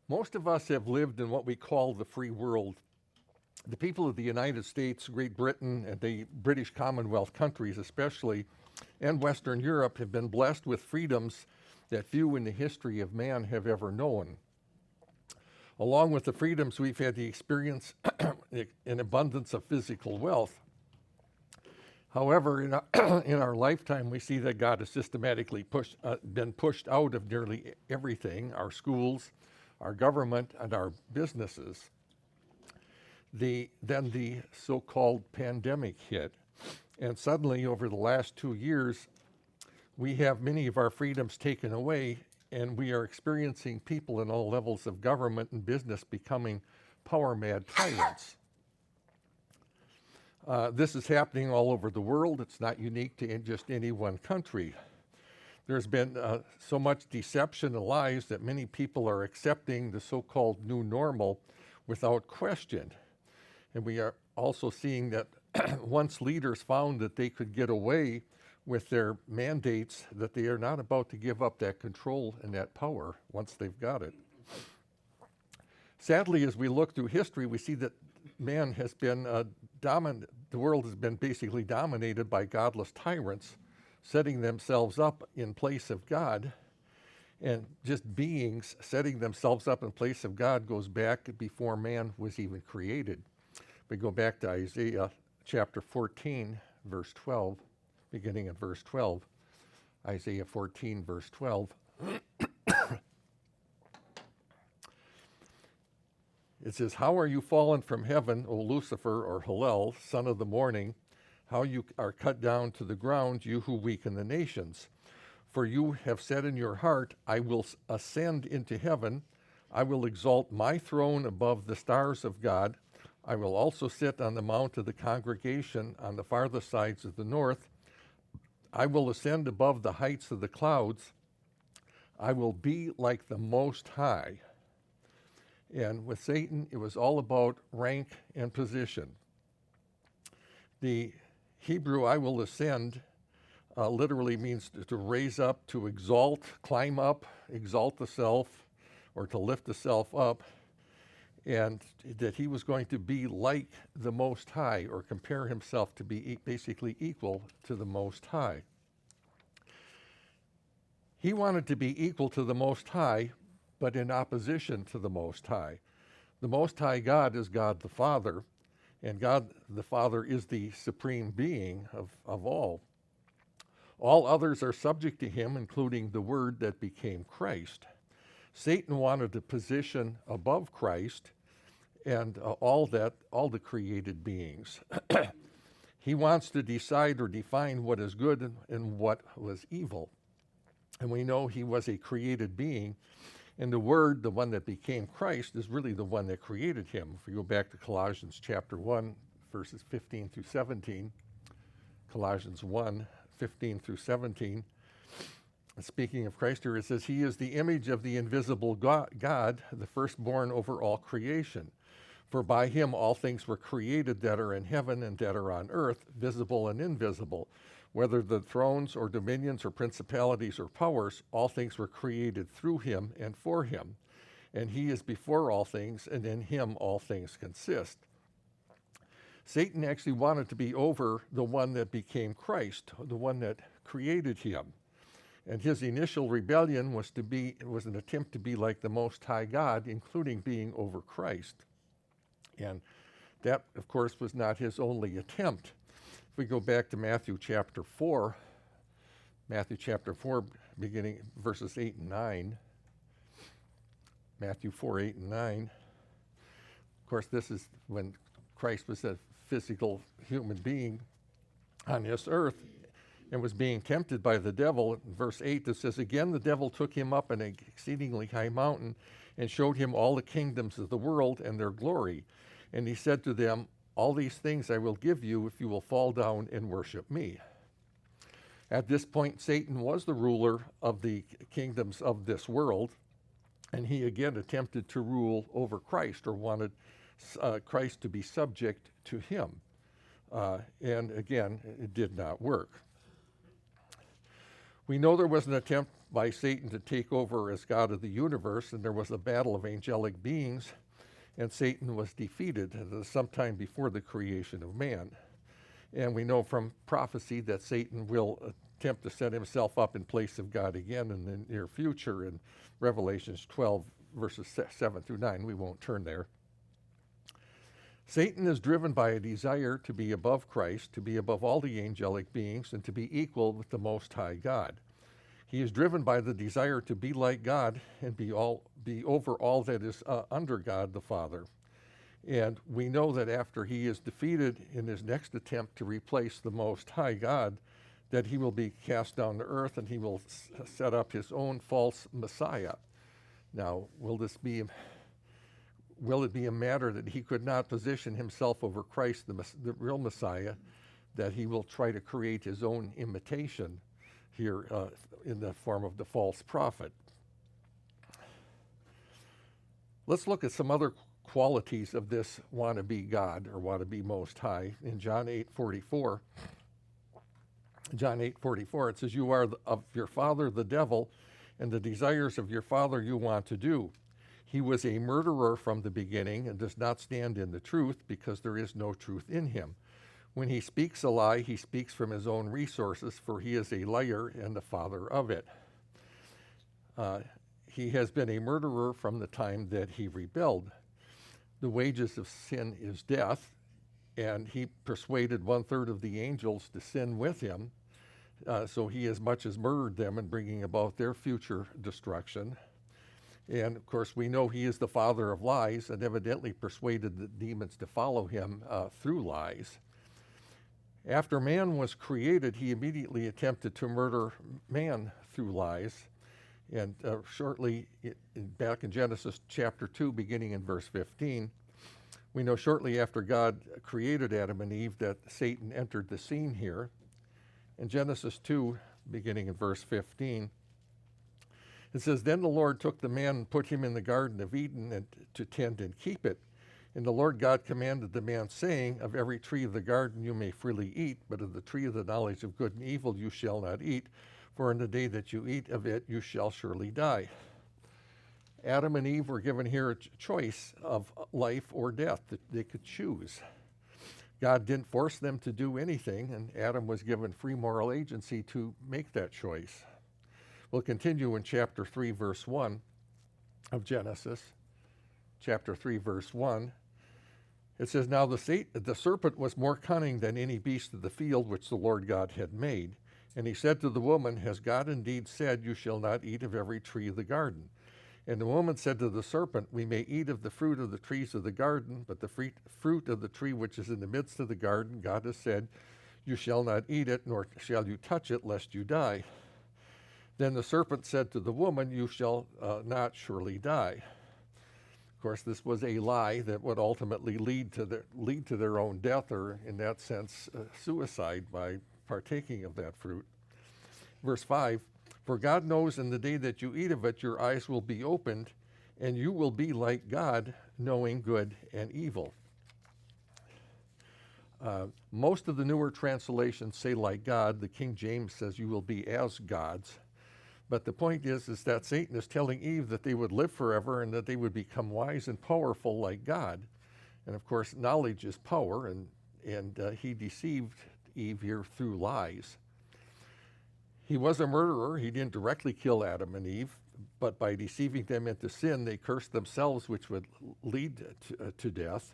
Most of us have lived in what we call the free world. The people of the United States, Great Britain, and the British Commonwealth countries especially, and Western Europe have been blessed with freedoms that few in the history of man have ever known. Along with the freedoms, we've had the experience an abundance of physical wealth. However, in our lifetime, we see that God has systematically been pushed out of nearly everything, our schools, our government, and our businesses. Then the so-called pandemic hit, and suddenly over the last 2 years, we have many of our freedoms taken away, and we are experiencing people in all levels of government and business becoming power-mad tyrants. This is happening all over the world. It's not unique to just any one country. There's been so much deception and lies that many people are accepting the so-called new normal without question. And we are also seeing that once leaders found that they could get away with their mandates, that they are not about to give up that control and that power once they've got it. Sadly, as we look through history, we see that man has been the world has been basically dominated by godless tyrants, setting themselves up in place of God. And just beings setting themselves up in place of God goes back before man was even created. We go back to Isaiah chapter 14, verse 12, beginning at verse 12. Isaiah 14, verse 12. It says, "How are you fallen from heaven, O Lucifer, or Hallel, son of the morning? How you are cut down to the ground, you who weaken the nations. For you have said in your heart, I will ascend into heaven. I will exalt my throne above the stars of God. I will also sit on the mount of the congregation on the farthest sides of the north. I will ascend above the heights of the clouds. I will be like the Most High." And with Satan, it was all about rank and position. The Hebrew "I will ascend" literally means to raise up, to exalt, climb up, exalt the self, or to lift the self up, and that he was going to be like the Most High, or compare himself to be basically equal to the Most High. He wanted to be equal to the Most High, but in opposition to the Most High. The Most High God is God the Father, and God the Father is the supreme being of all. All others are subject to him, including the Word that became Christ. Satan wanted a position above Christ and all the created beings. He wants to decide or define what is good and what was evil. And we know he was a created being. And the Word, the one that became Christ, is really the one that created him. If we go back to Colossians chapter 1, verses 15 through 17, Colossians 1, 15 through 17, speaking of Christ here, it says, "He is the image of the invisible God, the firstborn over all creation. For by him all things were created that are in heaven and that are on earth, visible and invisible. Whether the thrones or dominions or principalities or powers, all things were created through him and for him. And he is before all things, and in him all things consist." Satan actually wanted to be over the one that became Christ, the one that created him. And his initial rebellion was an attempt to be like the Most High God, including being over Christ. And that, of course, was not his only attempt. If we go back to Matthew chapter 4, beginning verses 8 and 9, Matthew 4, 8 and 9. Of course, this is when Christ was a physical human being on this earth and was being tempted by the devil. In verse 8, it says, "Again the devil took him up an exceedingly high mountain and showed him all the kingdoms of the world and their glory. And he said to them, all these things I will give you if you will fall down and worship me." At this point, Satan was the ruler of the kingdoms of this world, and he again attempted to rule over Christ, or wanted Christ to be subject to him. And again, it did not work. We know there was an attempt by Satan to take over as God of the universe, and there was a battle of angelic beings, and Satan was defeated sometime before the creation of man. And we know from prophecy that Satan will attempt to set himself up in place of God again in the near future in Revelations 12, verses 7 through 9. We won't turn there. Satan is driven by a desire to be above Christ, to be above all the angelic beings, and to be equal with the Most High God. He is driven by the desire to be like God and be over all that is under God the Father. And we know that after he is defeated in his next attempt to replace the Most High God, that he will be cast down to earth and he will set up his own false Messiah. Now, will it be a matter that he could not position himself over Christ, the real Messiah, that he will try to create his own imitation here in the form of the false prophet? Let's look at some other qualities of this wannabe God or wannabe Most High. In John 8:44, it says, "You are of your father the devil, and the desires of your father you want to do. He was a murderer from the beginning and does not stand in the truth because there is no truth in him. When he speaks a lie, he speaks from his own resources, for he is a liar and the father of it." He has been a murderer from the time that he rebelled. The wages of sin is death, and he persuaded 1/3 of the angels to sin with him. So he as much as murdered them and bringing about their future destruction. And of course, we know he is the father of lies and evidently persuaded the demons to follow him through lies. After man was created, he immediately attempted to murder man through lies. And shortly, back in Genesis chapter 2, beginning in verse 15, we know shortly after God created Adam and Eve that Satan entered the scene here. In Genesis 2, beginning in verse 15, it says, "Then the Lord took the man and put him in the Garden of Eden and to tend and keep it. And the Lord God commanded the man, saying, Of every tree of the garden you may freely eat, but of the tree of the knowledge of good and evil you shall not eat, for in the day that you eat of it you shall surely die." Adam and Eve were given here a choice of life or death that they could choose. God didn't force them to do anything, and Adam was given free moral agency to make that choice. We'll continue in chapter 3, verse 1 of Genesis. Chapter 3, verse 1. It says, "Now the serpent was more cunning than any beast of the field which the Lord God had made. And he said to the woman, Has God indeed said, You shall not eat of every tree of the garden? And the woman said to the serpent, We may eat of the fruit of the trees of the garden, but the fruit of the tree which is in the midst of the garden, God has said, You shall not eat it, nor shall you touch it, lest you die. Then the serpent said to the woman, You shall not surely die." Of course, this was a lie that would ultimately lead to their own death, or in that sense, suicide by partaking of that fruit. Verse 5, "For God knows in the day that you eat of it, your eyes will be opened, and you will be like God, knowing good and evil." Most of the newer translations say like God. The King James says you will be as gods. But the point is that Satan is telling Eve that they would live forever and that they would become wise and powerful like God. And of course, knowledge is power, and he deceived Eve here through lies. He was a murderer. He didn't directly kill Adam and Eve, but by deceiving them into sin, they cursed themselves, which would lead to death.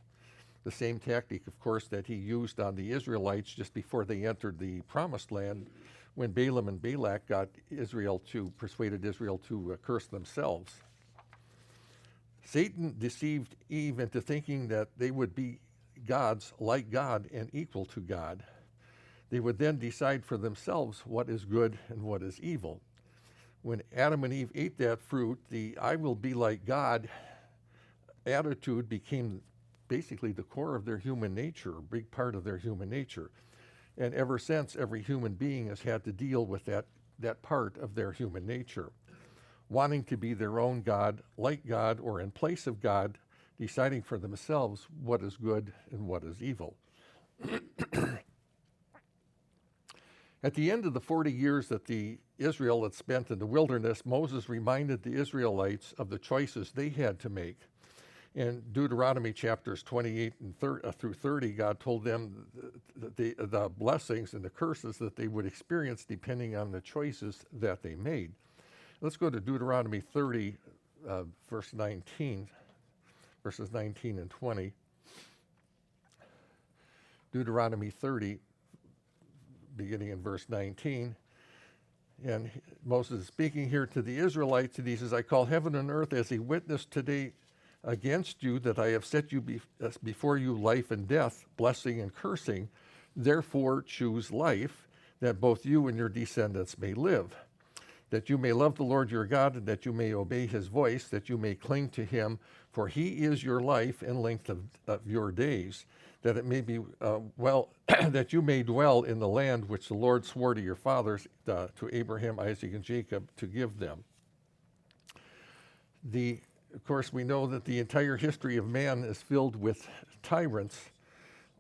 The same tactic, of course, that he used on the Israelites just before they entered the Promised Land, when Balaam and Balak persuaded Israel to curse themselves. Satan deceived Eve into thinking that they would be gods like God and equal to God. They would then decide for themselves what is good and what is evil. When Adam and Eve ate that fruit, the "I will be like God" attitude became basically the core of their human nature, a big part of their human nature. And ever since, every human being has had to deal with that part of their human nature, wanting to be their own God, like God, or in place of God, deciding for themselves what is good and what is evil. At the end of the 40 years that the Israel had spent in the wilderness, Moses reminded the Israelites of the choices they had to make. In Deuteronomy chapters 28 and through 30, God told them the blessings and the curses that they would experience depending on the choices that they made. Let's go to Deuteronomy 30, verses 19 and 20. Deuteronomy 30, beginning in verse 19. And Moses is speaking here to the Israelites, and he says, I call heaven and earth as a witness today against you that I have set you before you life and death, blessing and cursing. Therefore choose life, that both you and your descendants may live, that you may love the Lord your God, and that you may obey his voice, that you may cling to him, for he is your life and length of your days, that it may be that you may dwell in the land which the Lord swore to your fathers, to Abraham, Isaac, and Jacob, to give them. Of course, we know that the entire history of man is filled with tyrants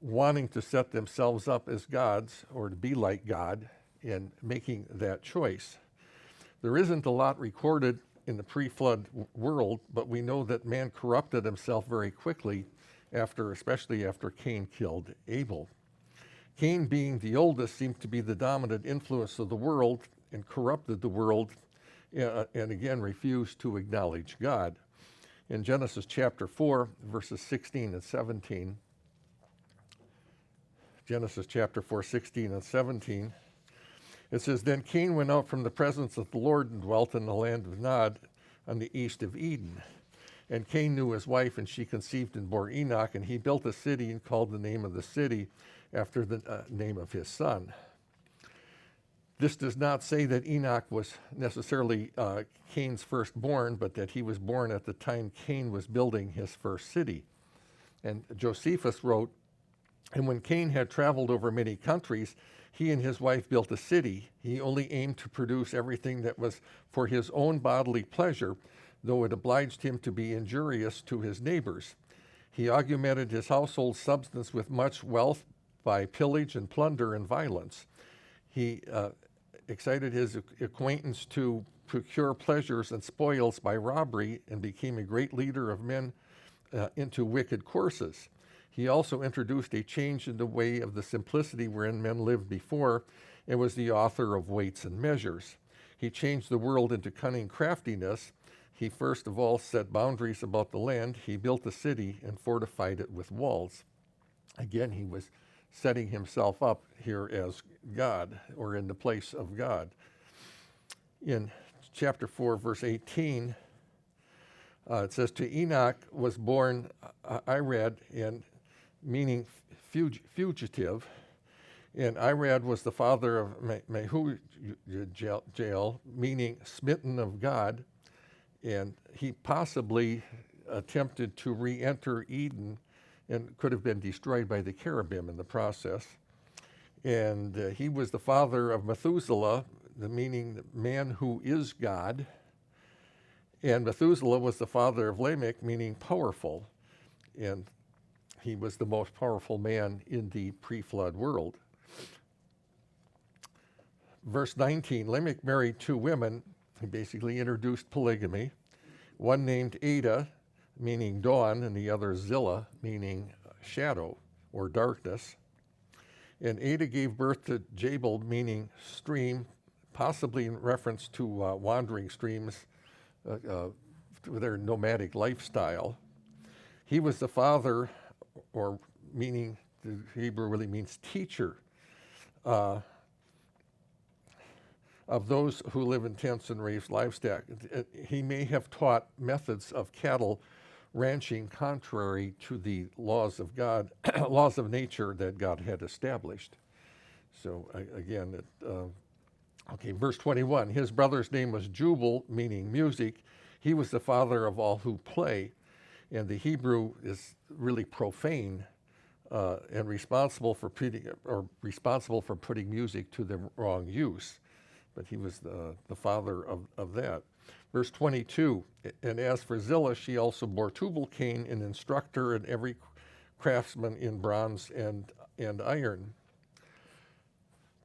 wanting to set themselves up as gods or to be like God and making that choice. There isn't a lot recorded in the pre-flood world, but we know that man corrupted himself very quickly especially after Cain killed Abel. Cain, being the oldest, seemed to be the dominant influence of the world and corrupted the world and again refused to acknowledge God. In Genesis chapter 4, verses 16 and 17, Genesis chapter 4, 16 and 17, it says, Then Cain went out from the presence of the Lord and dwelt in the land of Nod on the east of Eden. And Cain knew his wife, and she conceived and bore Enoch, and he built a city and called the name of the city after the name of his son. This does not say that Enoch was necessarily Cain's firstborn, but that he was born at the time Cain was building his first city. And Josephus wrote, And when Cain had traveled over many countries, he and his wife built a city. He only aimed to produce everything that was for his own bodily pleasure, though it obliged him to be injurious to his neighbors. He augmented his household substance with much wealth by pillage and plunder and violence. He excited his acquaintance to procure pleasures and spoils by robbery and became a great leader of men into wicked courses. He also introduced a change in the way of the simplicity wherein men lived before and was the author of weights and measures. He changed the world into cunning craftiness. He first of all set boundaries about the land. He built a city and fortified it with walls. Again, he was setting himself up here as God, or in the place of God. In chapter 4, verse 18, it says, To Enoch was born Irad, and meaning fugitive, and Irad was the father of Mehujael, meaning smitten of God, and he possibly attempted to re-enter Eden and could have been destroyed by the cherubim in the process. And he was the father of Methuselah, meaning the man who is God. And Methuselah was the father of Lamech, meaning powerful. And he was the most powerful man in the pre-flood world. Verse 19, Lamech married two women. He basically introduced polygamy. One named Ada, meaning dawn, and the other Zillah, meaning shadow or darkness. And Ada gave birth to Jabal, meaning stream, possibly in reference to wandering streams, their nomadic lifestyle. He was the father, or meaning, the Hebrew really means teacher, of those who live in tents and raise livestock. He may have taught methods of cattle ranching contrary to the laws of God, laws of nature that God had established. So again, verse 21, his brother's name was Jubal, meaning music. He was the father of all who play, and the Hebrew is really profane and responsible for putting music to the wrong use. But he was the father of that. Verse 22, and as for Zillah, she also bore Tubal-Cain, an instructor and every craftsman in bronze and iron.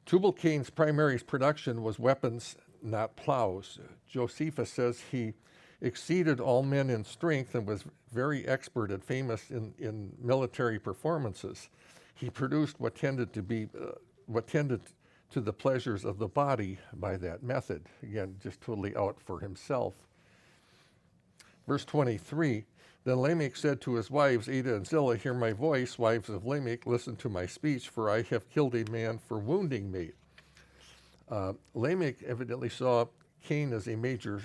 Tubal-Cain's primary production was weapons, not plows. Josephus says he exceeded all men in strength and was very expert and famous in military performances. He produced what tended to the pleasures of the body by that method. Again, just totally out for himself. Verse 23, then Lamech said to his wives, Adah and Zillah, hear my voice, wives of Lamech, listen to my speech, for I have killed a man for wounding me. Lamech evidently saw Cain as a major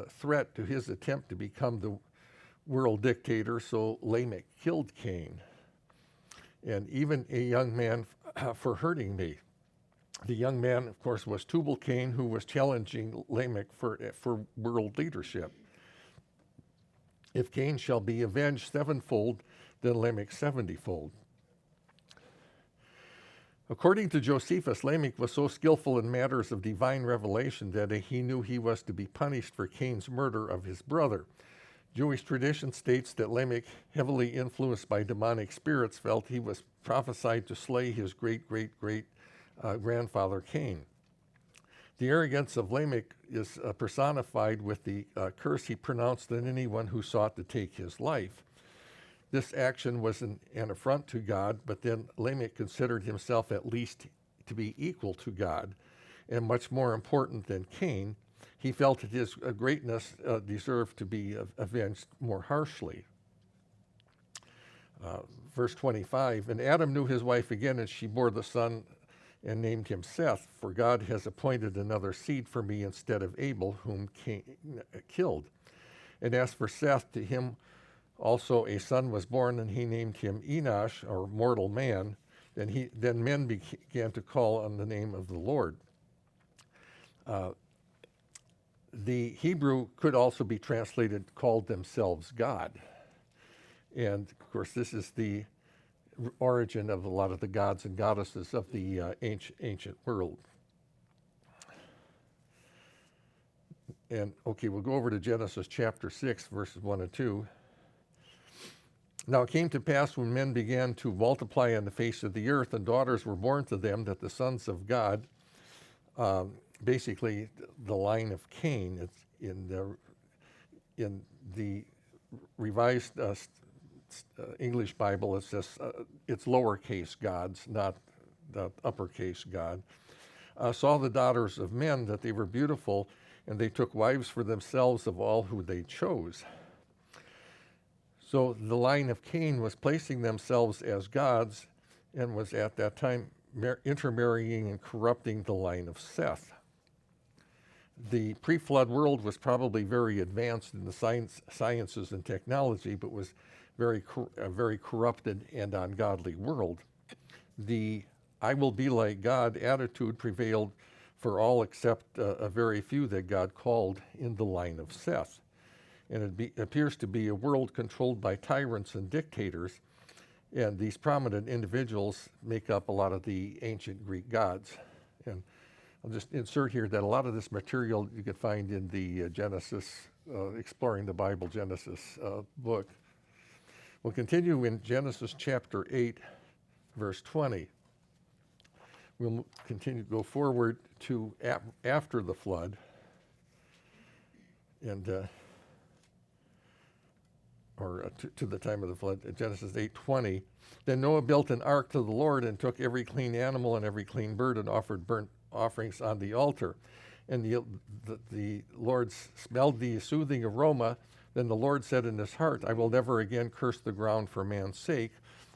threat to his attempt to become the world dictator, so Lamech killed Cain. And even a young man for hurting me. The young man, of course, was Tubal-Cain, who was challenging Lamech for world leadership. If Cain shall be avenged sevenfold, then Lamech 70-fold. According to Josephus, Lamech was so skillful in matters of divine revelation that he knew he was to be punished for Cain's murder of his brother. Jewish tradition states that Lamech, heavily influenced by demonic spirits, felt he was prophesied to slay his great-great-great grandfather Cain. The arrogance of Lamech is personified with the curse he pronounced on anyone who sought to take his life. This action was an affront to God, but then Lamech considered himself at least to be equal to God, and much more important than Cain. He felt that his greatness deserved to be avenged more harshly. Verse 25, and Adam knew his wife again, and she bore the son and named him Seth, for God has appointed another seed for me instead of Abel, whom Cain killed. And as for Seth, to him also a son was born, and he named him Enosh, or mortal man. Then men began to call on the name of the Lord. The Hebrew could also be translated, called themselves God. And of course, this is the origin of a lot of the gods and goddesses of the ancient world. And okay, we'll go over to Genesis chapter 6, verses 1 and 2. Now it came to pass when men began to multiply on the face of the earth, and daughters were born to them, that the sons of God, basically the line of Cain, it's in the Revised English Bible, it says it's lowercase gods, not the uppercase God, saw the daughters of men that they were beautiful, and they took wives for themselves of all who they chose. So the line of Cain was placing themselves as gods and was at that time intermarrying and corrupting the line of Seth. The pre-flood world was probably very advanced in the sciences and technology, but was a very corrupted and ungodly world. The I will be like God attitude prevailed for all except a very few that God called in the line of Seth. And it appears to be a world controlled by tyrants and dictators, and these prominent individuals make up a lot of the ancient Greek gods. And I'll just insert here that a lot of this material you can find in the Genesis, Exploring the Bible Genesis book. We'll continue in Genesis chapter 8, verse 20. We'll continue to go forward to after the flood. And to the time of the flood, Genesis 8:20. Then Noah built an ark to the Lord and took every clean animal and every clean bird and offered burnt offerings on the altar. And the Lord smelled the soothing aroma. Then the Lord said in his heart, I will never again curse the ground for man's sake,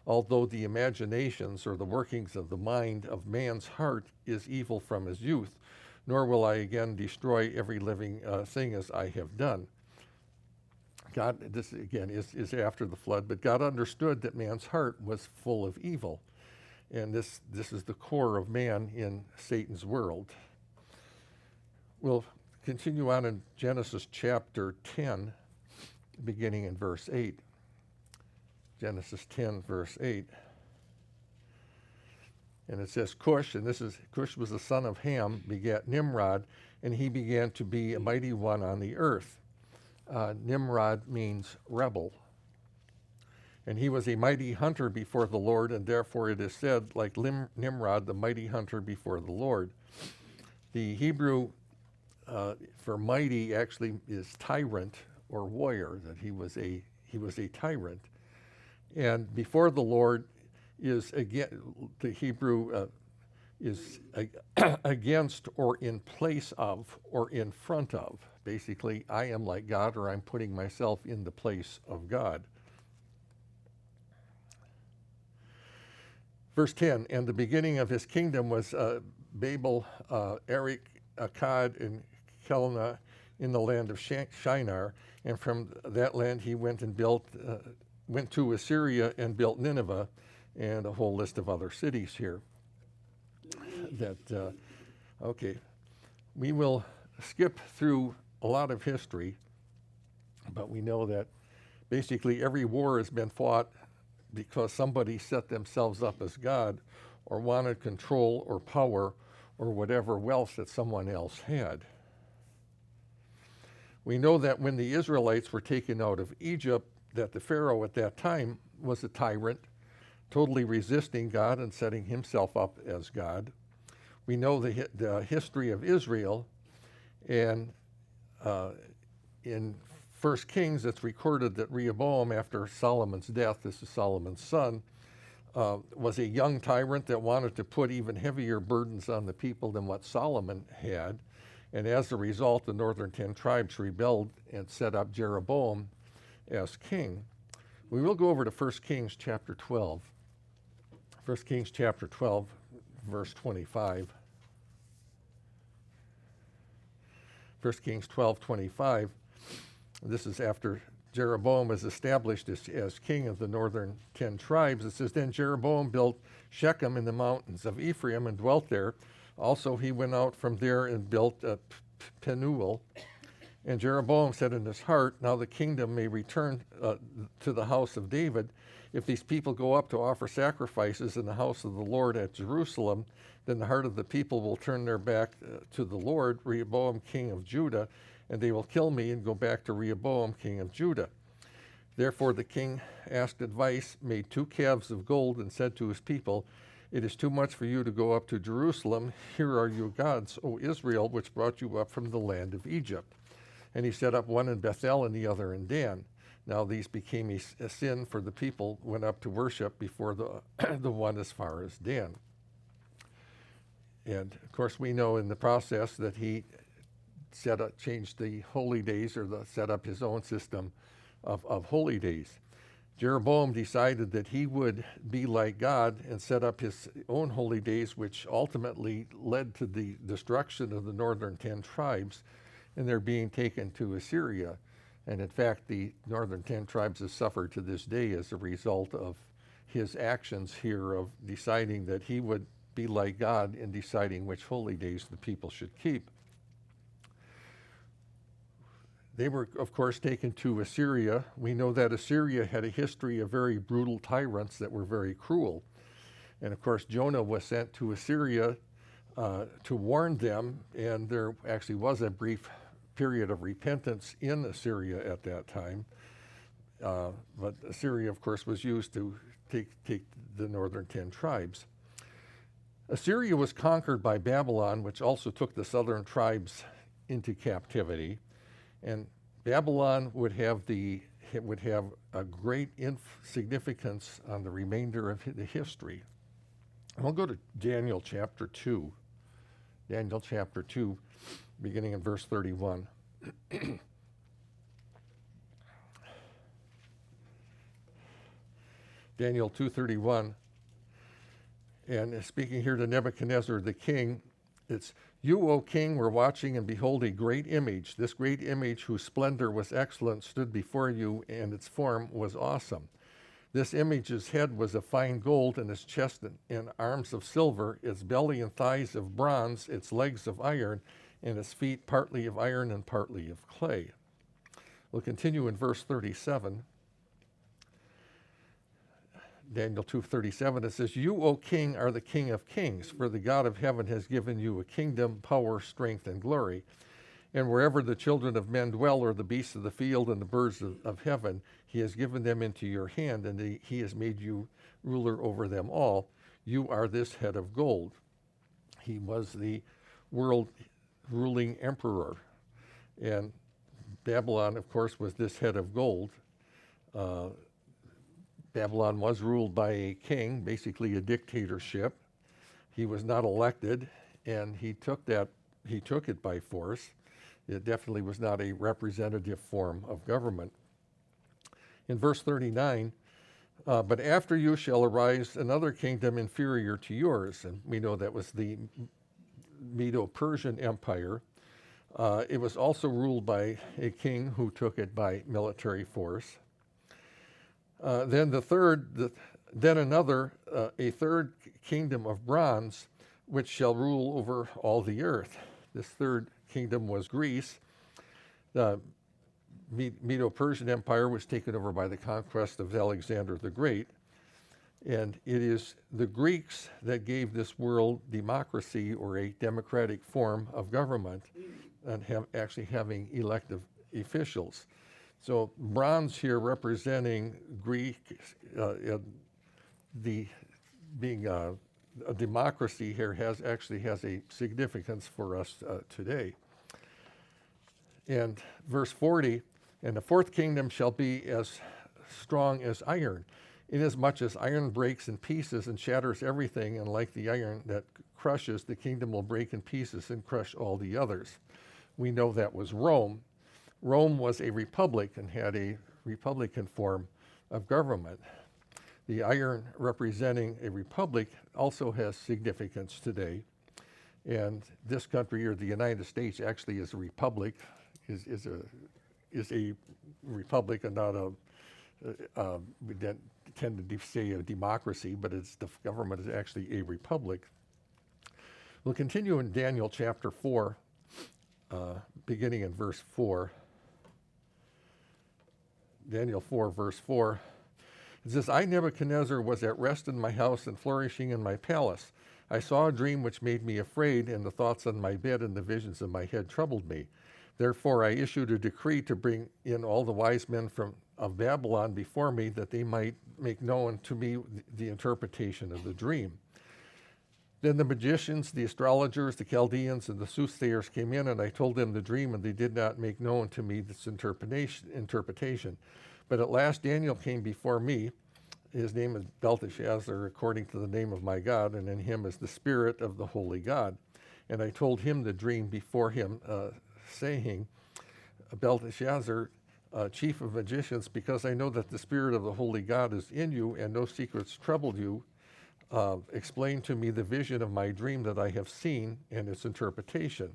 although the imaginations or the workings of the mind of man's heart is evil from his youth, nor will I again destroy every living thing as I have done. God, this again is after the flood, but God understood that man's heart was full of evil. And this is the core of man in Satan's world. We'll continue on in Genesis chapter 10, beginning in verse 8. Genesis 10, verse 8. And it says, Cush was the son of Ham, begat Nimrod, and he began to be a mighty one on the earth. Nimrod means rebel. And he was a mighty hunter before the Lord, and therefore it is said, like Nimrod, the mighty hunter before the Lord. The Hebrew for mighty actually is tyrant or warrior, that he was a tyrant. And before the Lord is, again, the Hebrew is against or in place of or in front of. Basically, I am like God, or I'm putting myself in the place of God. Verse 10, and the beginning of his kingdom was Babel, Erech, Akkad, and Calneh in the land of Shinar. And from that land he went to Assyria and built Nineveh, and a whole list of other cities here. Okay, we will skip through a lot of history, but we know that basically every war has been fought because somebody set themselves up as God or wanted control or power or whatever wealth that someone else had. We know that when the Israelites were taken out of Egypt, that the Pharaoh at that time was a tyrant, totally resisting God and setting himself up as God. We know the history of Israel, and in 1 Kings, it's recorded that Rehoboam, after Solomon's death, this is Solomon's son, was a young tyrant that wanted to put even heavier burdens on the people than what Solomon had. And as a result, the northern 10 tribes rebelled and set up Jeroboam as king. We will go over to 1 Kings chapter 12. 1 Kings chapter 12, verse 25. 1 Kings 12:25. This is after Jeroboam is established as king of the northern 10 tribes. It says, then Jeroboam built Shechem in the mountains of Ephraim and dwelt there. Also he went out from there and built Penuel. And Jeroboam said in his heart, now the kingdom may return to the house of David. If these people go up to offer sacrifices in the house of the Lord at Jerusalem, then the heart of the people will turn their back to the Lord, Rehoboam, king of Judah, and they will kill me and go back to Rehoboam, king of Judah. Therefore the king asked advice, made 2 calves of gold, and said to his people, it is too much for you to go up to Jerusalem. Here are your gods, O Israel, which brought you up from the land of Egypt. And he set up one in Bethel and the other in Dan. Now these became a sin, for the people went up to worship before the one as far as Dan. And of course we know in the process that he changed the holy days, or set up his own system of holy days. Jeroboam decided that he would be like God and set up his own holy days, which ultimately led to the destruction of the northern 10 tribes and their being taken to Assyria. And in fact, the northern 10 tribes have suffered to this day as a result of his actions here of deciding that he would be like God in deciding which holy days the people should keep. They were, of course, taken to Assyria. We know that Assyria had a history of very brutal tyrants that were very cruel. And of course, Jonah was sent to Assyria to warn them, and there actually was a brief period of repentance in Assyria at that time. But Assyria, of course, was used to take the northern 10 tribes. Assyria was conquered by Babylon, which also took the southern tribes into captivity. And Babylon would have a great significance on the remainder of the history. And we'll go to Daniel chapter 2. Daniel chapter 2, beginning in verse 31. Daniel 2:31. And speaking here to Nebuchadnezzar the king, it's, you, O king, were watching, and behold, a great image. This great image, whose splendor was excellent, stood before you, and its form was awesome. This image's head was of fine gold, and its chest and arms of silver, its belly and thighs of bronze, its legs of iron, and its feet partly of iron and partly of clay. We'll continue in verse 37. Daniel 2:37, it says, you, O king, are the king of kings, for the God of heaven has given you a kingdom, power, strength, and glory. And wherever the children of men dwell, or the beasts of the field and the birds of heaven, he has given them into your hand, and he has made you ruler over them all. You are this head of gold. He was the world ruling emperor. And Babylon, of course, was this head of gold. Babylon was ruled by a king, basically a dictatorship. He was not elected, and he took it by force. It definitely was not a representative form of government. In verse 39, but after you shall arise another kingdom inferior to yours. And we know that was the Medo-Persian Empire. It was also ruled by a king who took it by military force. Then a third kingdom of bronze, which shall rule over all the earth. This third kingdom was Greece. The Medo-Persian Empire was taken over by the conquest of Alexander the Great. And it is the Greeks that gave this world democracy, or a democratic form of government, and actually having elective officials. So bronze here representing Greek, being a democracy here has a significance for us today. And verse 40, and the fourth kingdom shall be as strong as iron, inasmuch as iron breaks in pieces and shatters everything, and like the iron that crushes, the kingdom will break in pieces and crush all the others. We know that was Rome. Rome was a republic and had a republican form of government. The iron representing a republic also has significance today. And this country, or the United States, actually is a republic, is a republic, and not we tend to say a democracy, but the government is actually a republic. We'll continue in Daniel chapter 4, beginning in verse 4. Daniel 4, verse 4. It says, I, Nebuchadnezzar, was at rest in my house and flourishing in my palace. I saw a dream which made me afraid, and the thoughts on my bed and the visions in my head troubled me. Therefore I issued a decree to bring in all the wise men of Babylon before me, that they might make known to me the interpretation of the dream. Then the magicians, the astrologers, the Chaldeans, and the soothsayers came in, and I told them the dream, and they did not make known to me this interpretation. But at last Daniel came before me. His name is Belteshazzar, according to the name of my God, and in him is the spirit of the holy God. And I told him the dream before him, saying, Belteshazzar, chief of magicians, because I know that the spirit of the holy God is in you, and no secrets trouble you, explain to me the vision of my dream that I have seen and its interpretation.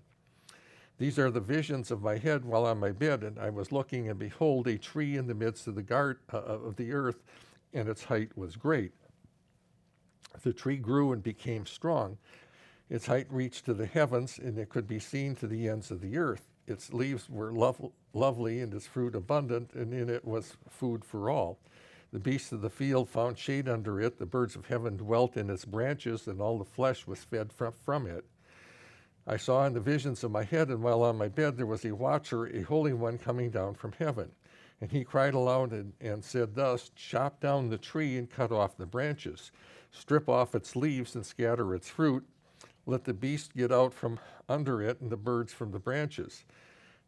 These are the visions of my head while on my bed, and I was looking, and behold, a tree in the midst of the earth, and its height was great. The tree grew and became strong. Its height reached to the heavens, and it could be seen to the ends of the earth. Its leaves were lovely, and its fruit abundant, and in it was food for all. The beasts of the field found shade under it. The birds of heaven dwelt in its branches, and all the flesh was fed from it. I saw in the visions of my head, and while on my bed there was a watcher, a holy one, coming down from heaven. And he cried aloud and said thus, chop down the tree and cut off the branches. Strip off its leaves and scatter its fruit. Let the beast get out from under it, and the birds from the branches.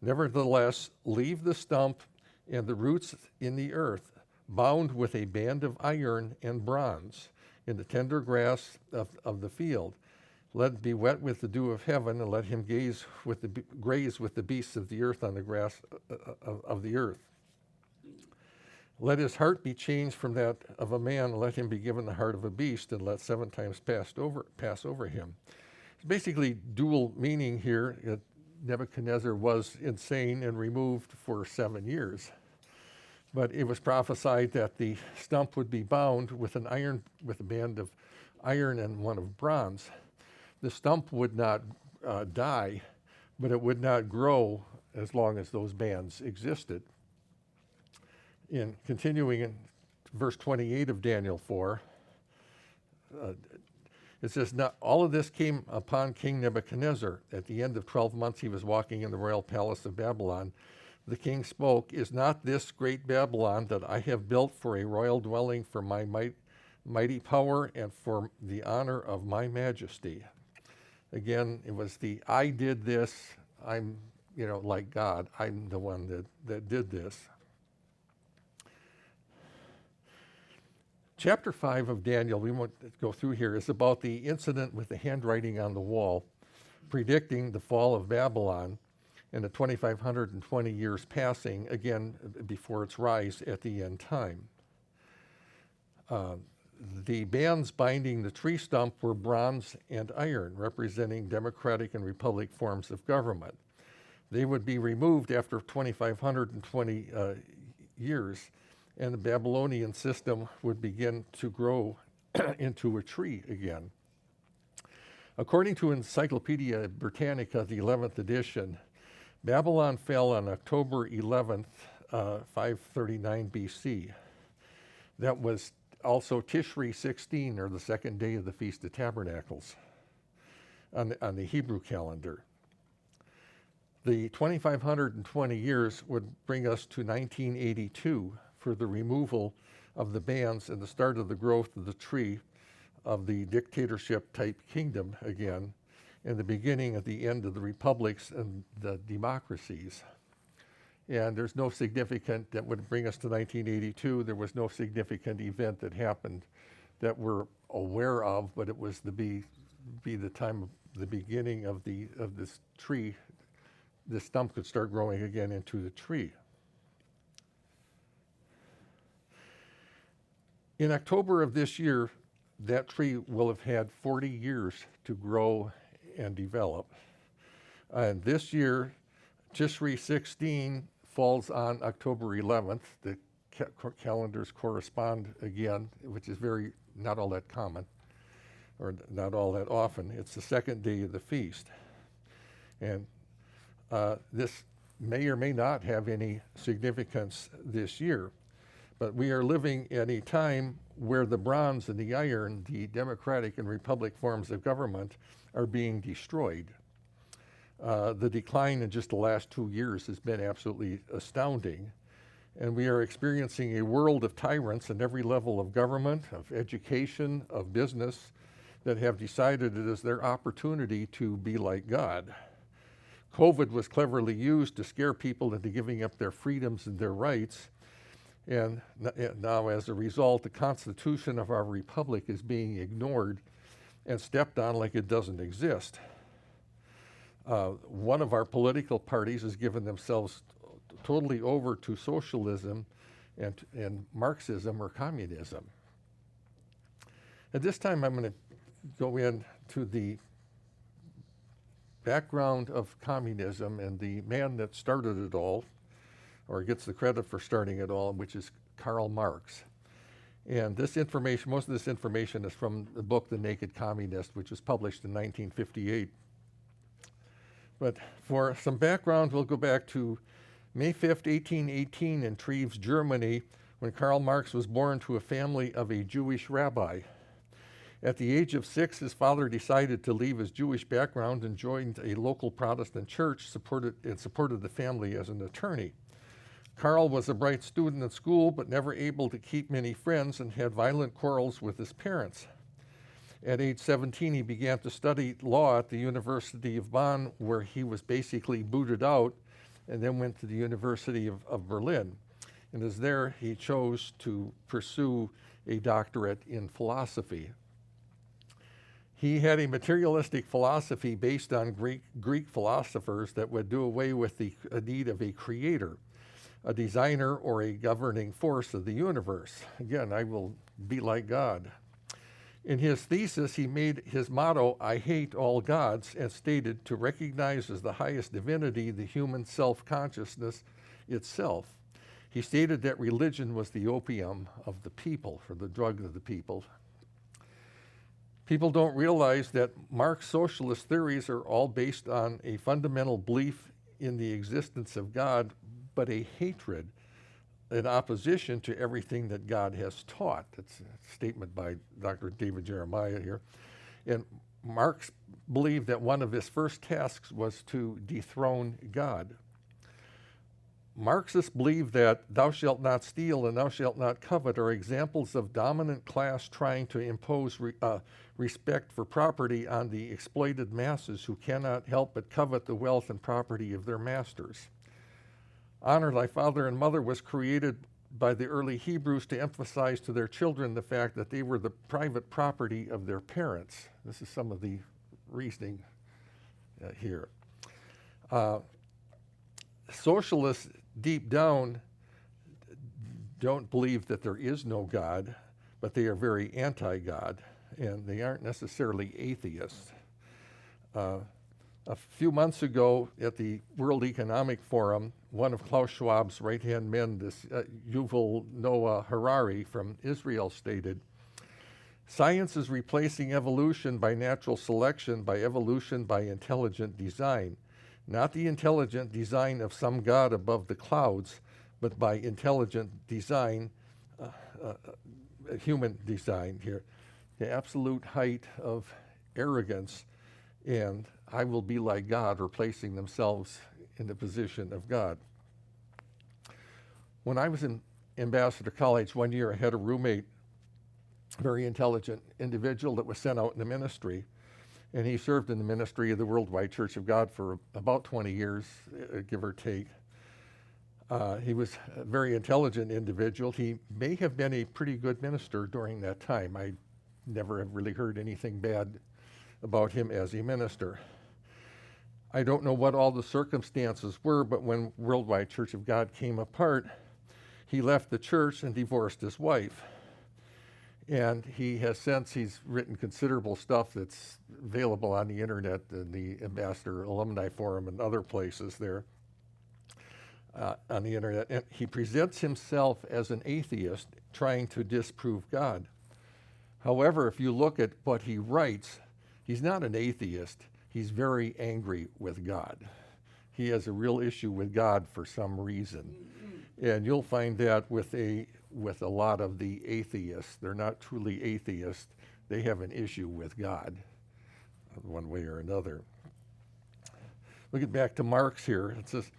Nevertheless, leave the stump and the roots in the earth, bound with a band of iron and bronze, in the tender grass of the field. Let it be wet with the dew of heaven, and let him graze with the beasts of the earth on the grass of the earth. Let his heart be changed from that of a man, and let him be given the heart of a beast, and let 7 times pass over him. It's basically dual meaning here. Nebuchadnezzar was insane and removed for 7 years. But it was prophesied that the stump would be bound with a band of iron and one of bronze. The stump would not die, but it would not grow as long as those bands existed. In continuing in verse 28 of Daniel 4, It says, now, all of this came upon King Nebuchadnezzar. At the end of 12 months, he was walking in the royal palace of Babylon. The king spoke, is not this great Babylon that I have built for a royal dwelling for my mighty power and for the honor of my majesty? Again, it was the I did this, I'm, like God, I'm the one that did this. Chapter 5 of Daniel, we won't go through here, is about the incident with the handwriting on the wall, predicting the fall of Babylon and the 2,520 years passing, again, before its rise at the end time. The bands binding the tree stump were bronze and iron, representing democratic and republic forms of government. They would be removed after 2,520 years, and the Babylonian system would begin to grow into a tree again. According to Encyclopedia Britannica, the 11th edition, Babylon fell on October 11th, 539 BC. That was also Tishri 16, or the second day of the Feast of Tabernacles, on the Hebrew calendar. The 2,520 years would bring us to 1982 for the removal of the bans and the start of the growth of the tree of the dictatorship-type kingdom again, and the beginning of the end of the republics and the democracies. And there's no significant, that would bring us to 1982, there was no significant event that happened that we're aware of, but it was be the time of the beginning of this tree. The stump could start growing again into the tree. In October of this year, that tree will have had 40 years to grow and develop. And this year, Tishri 16 falls on October 11th. The calendars correspond again, which is not all that common, or not all that often. It's the second day of the feast. And this may or may not have any significance this year, but we are living in a time where the bronze and the iron, the democratic and republic forms of government, are being destroyed. The decline in just the last 2 years has been absolutely astounding. And we are experiencing a world of tyrants in every level of government, of education, of business, that have decided it is their opportunity to be like God. COVID was cleverly used to scare people into giving up their freedoms and their rights. And now, as a result, the Constitution of our republic is being ignored and stepped on like it doesn't exist. One of our political parties has given themselves totally over to socialism and Marxism or communism. At this time, I'm going to go into the background of communism and the man that started it all, or gets the credit for starting it all, which is Karl Marx. And this information, most of this information is from the book, The Naked Communist, which was published in 1958. But for some background, we'll go back to May 5th, 1818 in Treves, Germany, when Karl Marx was born to a family of a Jewish rabbi. At the age of 6, his father decided to leave his Jewish background and joined a local Protestant church, supported the family as an attorney. Karl was a bright student at school, but never able to keep many friends and had violent quarrels with his parents. At age 17, he began to study law at the University of Bonn, where he was basically booted out, and then went to the University of Berlin. And as there, he chose to pursue a doctorate in philosophy. He had a materialistic philosophy based on Greek philosophers that would do away with the need of a creator, a designer, or a governing force of the universe. Again, I will be like God. In his thesis, he made his motto, "I hate all gods," and stated to recognize as the highest divinity the human self-consciousness itself. He stated that religion was the opium of the people, or the drug of the people. People don't realize that Marx's socialist theories are all based on a fundamental belief in the existence of God, but a hatred, an opposition to everything that God has taught. That's a statement by Dr. David Jeremiah here. And Marx believed that one of his first tasks was to dethrone God. Marxists believe that thou shalt not steal and thou shalt not covet are examples of dominant class trying to impose respect for property on the exploited masses who cannot help but covet the wealth and property of their masters. Honor thy father and mother was created by the early Hebrews to emphasize to their children the fact that they were the private property of their parents. This is some of the reasoning here. Socialists deep down don't believe that there is no God, but they are very anti-God, and they aren't necessarily atheists. A few months ago at the World Economic Forum, one of Klaus Schwab's right-hand men, this Yuval Noah Harari from Israel, stated, "Science is replacing evolution by natural selection, by evolution by intelligent design. Not the intelligent design of some God above the clouds, but by intelligent design, human design here. The absolute height of arrogance, and I will be like God," or placing themselves in the position of God. When I was in Ambassador College one year, I had a roommate, very intelligent individual that was sent out in the ministry. And he served in the ministry of the Worldwide Church of God for about 20 years, give or take. He was a very intelligent individual. He may have been a pretty good minister during that time. I never have really heard anything bad about him as a minister. I don't know what all the circumstances were, but when Worldwide Church of God came apart, he left the church and divorced his wife. And he's written considerable stuff that's available on the internet and the Ambassador Alumni Forum and other places there on the internet. And he presents himself as an atheist trying to disprove God. However, if you look at what he writes, he's not an atheist. He's very angry with God. He has a real issue with God for some reason. And you'll find that with a lot of the atheists. They're not truly atheists. They have an issue with God, one way or another. Look at back to Marx here. It says,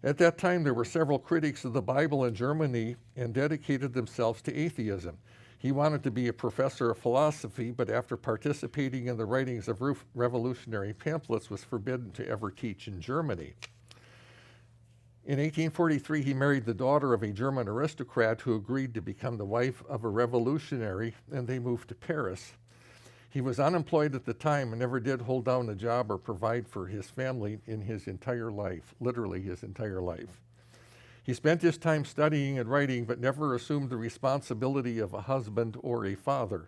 at that time there were several critics of the Bible in Germany and dedicated themselves to atheism. He wanted to be a professor of philosophy, but after participating in the writings of revolutionary pamphlets was forbidden to ever teach in Germany. In 1843, he married the daughter of a German aristocrat who agreed to become the wife of a revolutionary, and they moved to Paris. He was unemployed at the time and never did hold down a job or provide for his family in his entire life, literally his entire life. He spent his time studying and writing, but never assumed the responsibility of a husband or a father.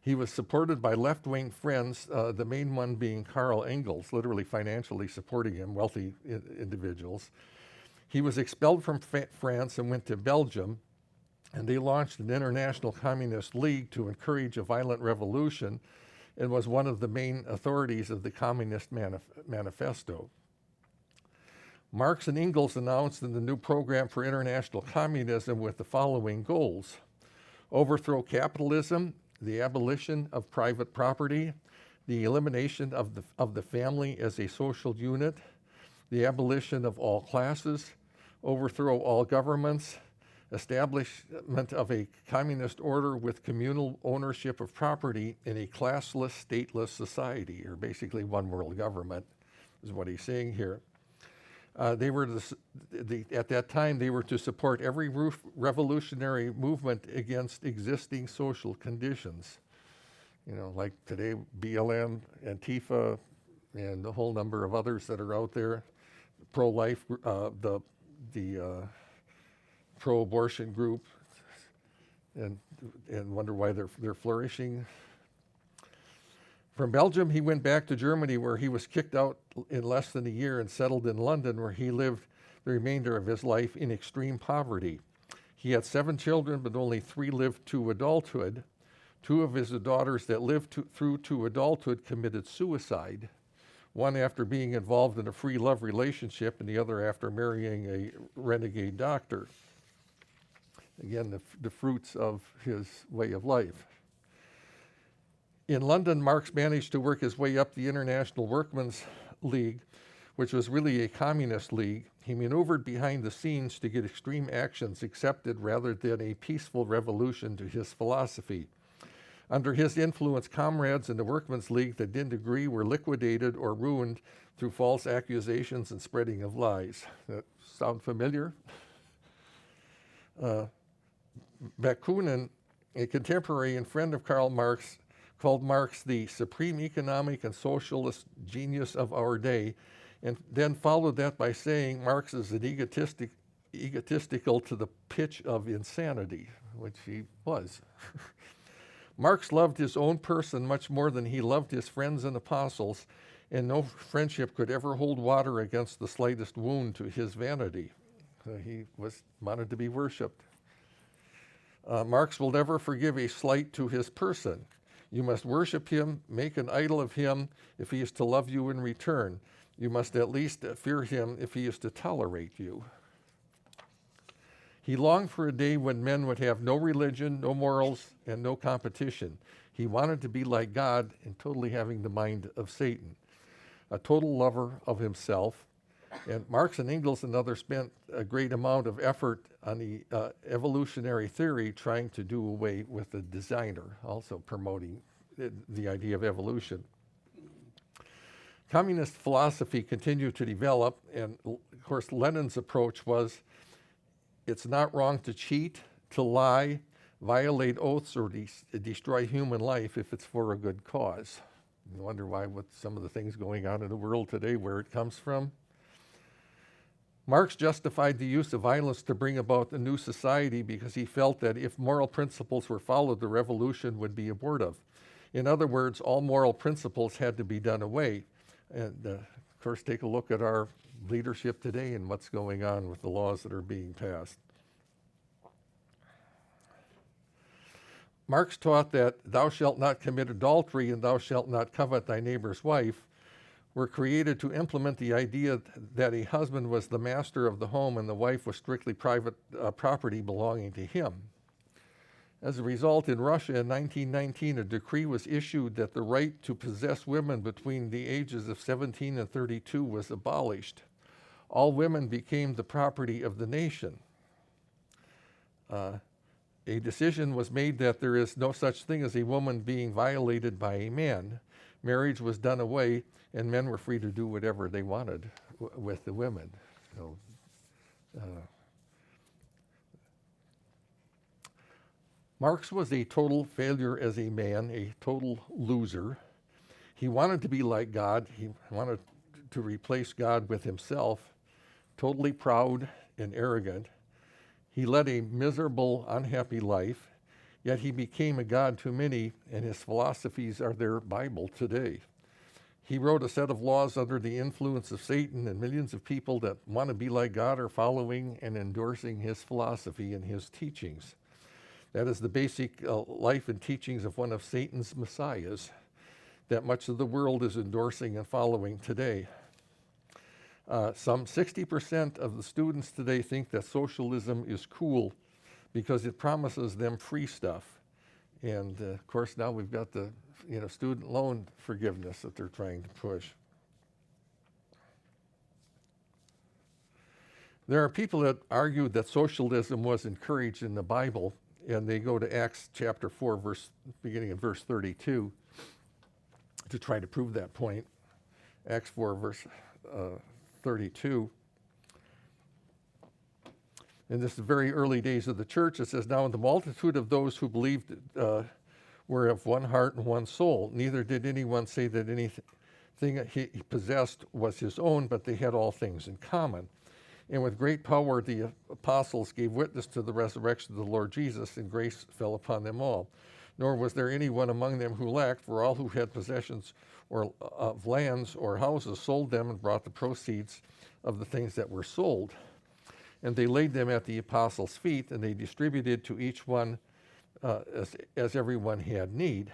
He was supported by left-wing friends, the main one being Karl Engels, literally financially supporting him, wealthy individuals. He was expelled from France and went to Belgium, and they launched an international communist league to encourage a violent revolution and was one of the main authorities of the Communist Manifesto. Marx and Engels announced in the new program for international communism with the following goals: overthrow capitalism, the abolition of private property, the elimination of the family as a social unit, the abolition of all classes, overthrow all governments, establishment of a communist order with communal ownership of property in a classless, stateless society, or basically one world government, is what he's saying here. They were at that time, they were to support every revolutionary movement against existing social conditions. You know, like today, BLM, Antifa, and a whole number of others that are out there. Pro-life, the pro-abortion group, and wonder why they're flourishing. From Belgium, he went back to Germany, where he was kicked out in less than a year and settled in London, where he lived the remainder of his life in extreme poverty. He had 7 children, but only 3 lived to adulthood. 2 of his daughters that lived through to adulthood committed suicide, one after being involved in a free love relationship and the other after marrying a renegade doctor. Again, the fruits of his way of life. In London, Marx managed to work his way up the International Workmen's League, which was really a communist league. He maneuvered behind the scenes to get extreme actions accepted rather than a peaceful revolution to his philosophy. Under his influence, comrades in the Workmen's League that didn't agree were liquidated or ruined through false accusations and spreading of lies. That sound familiar? Bakunin, a contemporary and friend of Karl Marx, called Marx the supreme economic and socialist genius of our day, and then followed that by saying Marx is an egotistical to the pitch of insanity, which he was. Marx loved his own person much more than he loved his friends and apostles, and no friendship could ever hold water against the slightest wound to his vanity. He wanted to be worshipped. Marx will never forgive a slight to his person. You must worship him, make an idol of him if he is to love you in return. You must at least fear him if he is to tolerate you. He longed for a day when men would have no religion, no morals, and no competition. He wanted to be like God and totally having the mind of Satan, a total lover of himself. And Marx and Engels and others spent a great amount of effort on the evolutionary theory trying to do away with the designer, also promoting the idea of evolution. Communist philosophy continued to develop, and of course Lenin's approach was, it's not wrong to cheat, to lie, violate oaths, or destroy human life if it's for a good cause. You wonder why, with some of the things going on in the world today, where it comes from. Marx justified the use of violence to bring about a new society because he felt that if moral principles were followed, the revolution would be abortive. In other words, all moral principles had to be done away. And of course, take a look at our leadership today and what's going on with the laws that are being passed. Marx taught that thou shalt not commit adultery and thou shalt not covet thy neighbor's wife were created to implement the idea that a husband was the master of the home and the wife was strictly private property belonging to him. As a result, in Russia in 1919, a decree was issued that the right to possess women between the ages of 17 and 32 was abolished. All women became the property of the nation. A decision was made that there is no such thing as a woman being violated by a man. Marriage was done away, and men were free to do whatever they wanted with the women. So, Marx was a total failure as a man, a total loser. He wanted to be like God. He wanted to replace God with himself, totally proud and arrogant. He led a miserable, unhappy life, yet he became a god to many, and his philosophies are their Bible today. He wrote a set of laws under the influence of Satan, and millions of people that want to be like God are following and endorsing his philosophy and his teachings. That is the basic life and teachings of one of Satan's messiahs that much of the world is endorsing and following today. Some 60% of the students today think that socialism is cool because it promises them free stuff. And of course, now we've got the student loan forgiveness that they're trying to push. There are people that argue that socialism was encouraged in the Bible, and they go to Acts chapter 4, beginning in verse 32, to try to prove that point. Acts 4, verse 32. And this is the very early days of the church. It says, now in the multitude of those who believed were of one heart and one soul. Neither did anyone say that anything he possessed was his own, but they had all things in common. And with great power the apostles gave witness to the resurrection of the Lord Jesus, and grace fell upon them all. Nor was there anyone among them who lacked, for all who had possessions or of lands or houses sold them and brought the proceeds of the things that were sold. And they laid them at the apostles' feet, and they distributed to each one as everyone had need.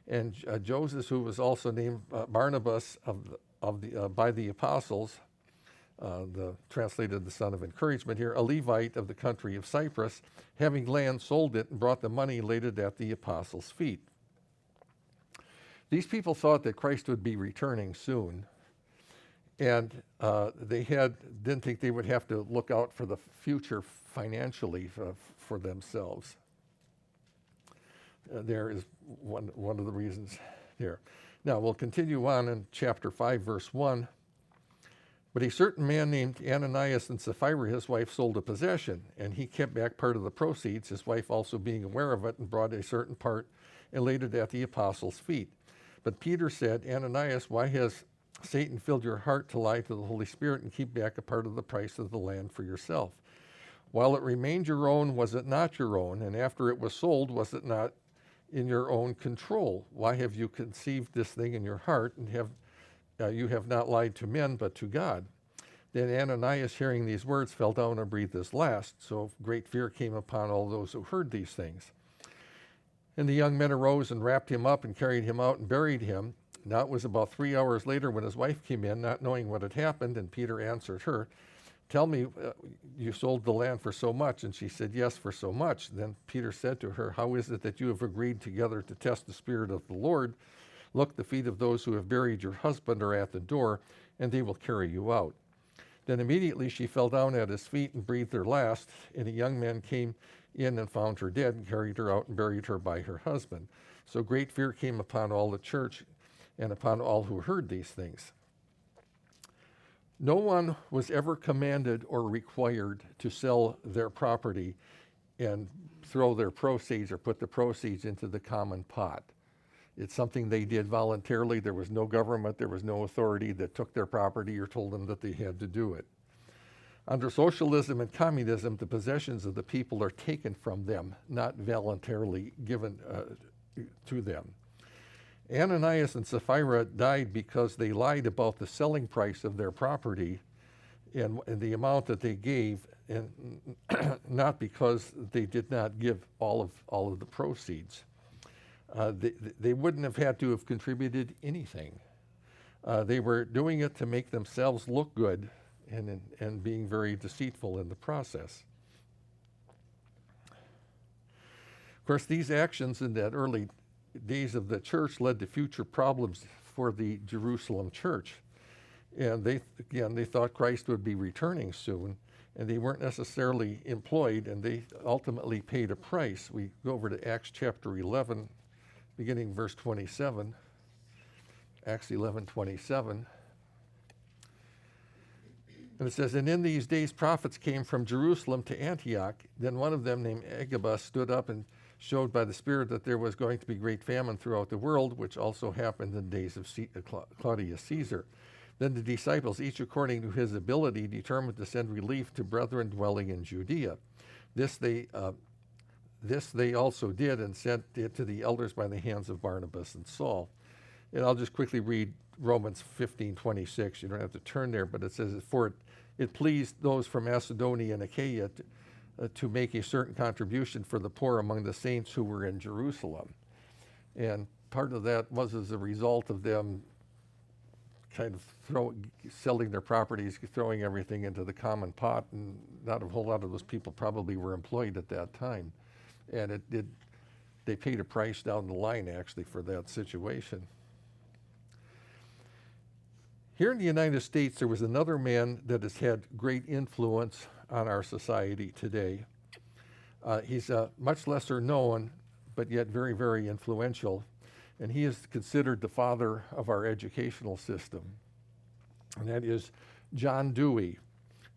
And Joseph, who was also named Barnabas by the apostles, translated the son of encouragement here, a Levite of the country of Cyprus, having land, sold it and brought the money, laid it at the apostles' feet. These people thought that Christ would be returning soon, and they didn't think they would have to look out for the future financially for themselves. There is one of the reasons there. Now, we'll continue on in chapter 5, verse 1. But a certain man named Ananias and Sapphira, his wife, sold a possession, and he kept back part of the proceeds, his wife also being aware of it, and brought a certain part and laid it at the apostles' feet. But Peter said, Ananias, why has Satan filled your heart to lie to the Holy Spirit and keep back a part of the price of the land for yourself? While it remained your own, was it not your own? And after it was sold, was it not in your own control? Why have you conceived this thing in your heart, and you have not lied to men, but to God? Then Ananias, hearing these words, fell down and breathed his last. So great fear came upon all those who heard these things. And the young men arose and wrapped him up and carried him out and buried him. Now it was about 3 hours later when his wife came in, not knowing what had happened, and Peter answered her, tell me, you sold the land for so much? And she said, yes, for so much. Then Peter said to her, how is it that you have agreed together to test the Spirit of the Lord? Look, the feet of those who have buried your husband are at the door, and they will carry you out. Then immediately she fell down at his feet and breathed her last, and a young man came in and found her dead and carried her out and buried her by her husband. So great fear came upon all the church and upon all who heard these things. No one was ever commanded or required to sell their property and throw their proceeds or put the proceeds into the common pot. It's something they did voluntarily. There was no government, there was no authority that took their property or told them that they had to do it. Under socialism and communism, the possessions of the people are taken from them, not voluntarily given to them. Ananias and Sapphira died because they lied about the selling price of their property and the amount that they gave, and not because they did not give all of the proceeds. They wouldn't have had to have contributed anything. They were doing it to make themselves look good and being very deceitful in the process. Of course, these actions in that early days of the church led to future problems for the Jerusalem church. And they thought Christ would be returning soon, and they weren't necessarily employed, and they ultimately paid a price. We go over to Acts chapter 11, beginning verse 27. Acts 11:27. And it says, and in these days prophets came from Jerusalem to Antioch. Then one of them, named Agabus, stood up and showed by the Spirit that there was going to be great famine throughout the world, which also happened in the days of Claudius Caesar. Then the disciples, each according to his ability, determined to send relief to brethren dwelling in Judea. This they also did, and sent it to the elders by the hands of Barnabas and Saul. And I'll just quickly read Romans 15:26. You don't have to turn there, but it says, for it pleased those from Macedonia and Achaia to make a certain contribution for the poor among the saints who were in Jerusalem. And part of that was as a result of them kind of selling their properties, throwing everything into the common pot, and not a whole lot of those people probably were employed at that time. And they paid a price down the line, actually, for that situation. Here in the United States, there was another man that has had great influence on our society today. He's much lesser known, but yet very, very influential. And he is considered the father of our educational system. And that is John Dewey.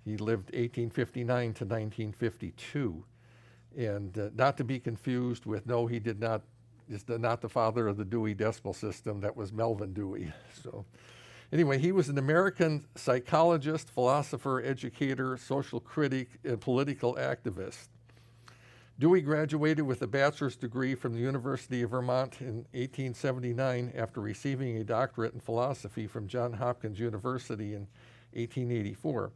He lived 1859 to 1952. And not to be confused with, no, he did not, is not the father of the Dewey Decimal System. That was Melvin Dewey. So anyway, he was an American psychologist, philosopher, educator, social critic, and political activist. Dewey graduated with a bachelor's degree from the University of Vermont in 1879 after receiving a doctorate in philosophy from Johns Hopkins University in 1884.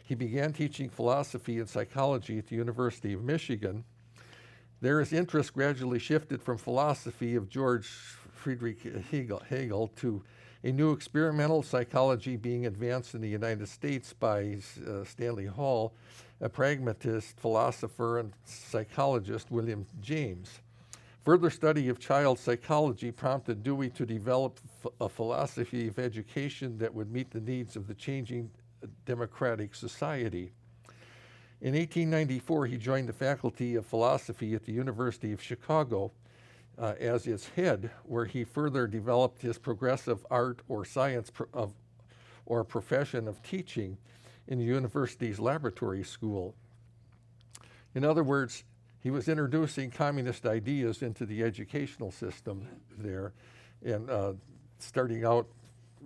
He began teaching philosophy and psychology at the University of Michigan. There his interest gradually shifted from philosophy of George Friedrich Hegel to a new experimental psychology being advanced in the United States by Stanley Hall, a pragmatist, philosopher, and psychologist, William James. Further study of child psychology prompted Dewey to develop a philosophy of education that would meet the needs of the changing democratic society. In 1894, he joined the Faculty of Philosophy at the University of Chicago as its head, where he further developed his progressive art or science or profession of teaching in the university's laboratory school. In other words, he was introducing communist ideas into the educational system there, and starting out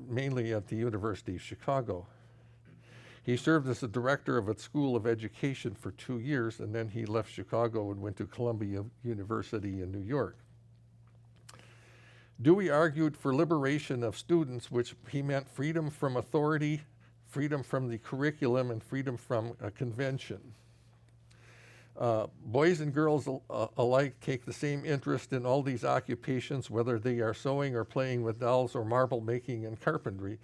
mainly at the University of Chicago. He served as the director of its School of Education for 2 years, and then he left Chicago and went to Columbia University in New York. Dewey argued for liberation of students, which he meant freedom from authority, freedom from the curriculum, and freedom from a convention. Boys and girls alike take the same interest in all these occupations, whether they are sewing or playing with dolls or marble making and carpentry.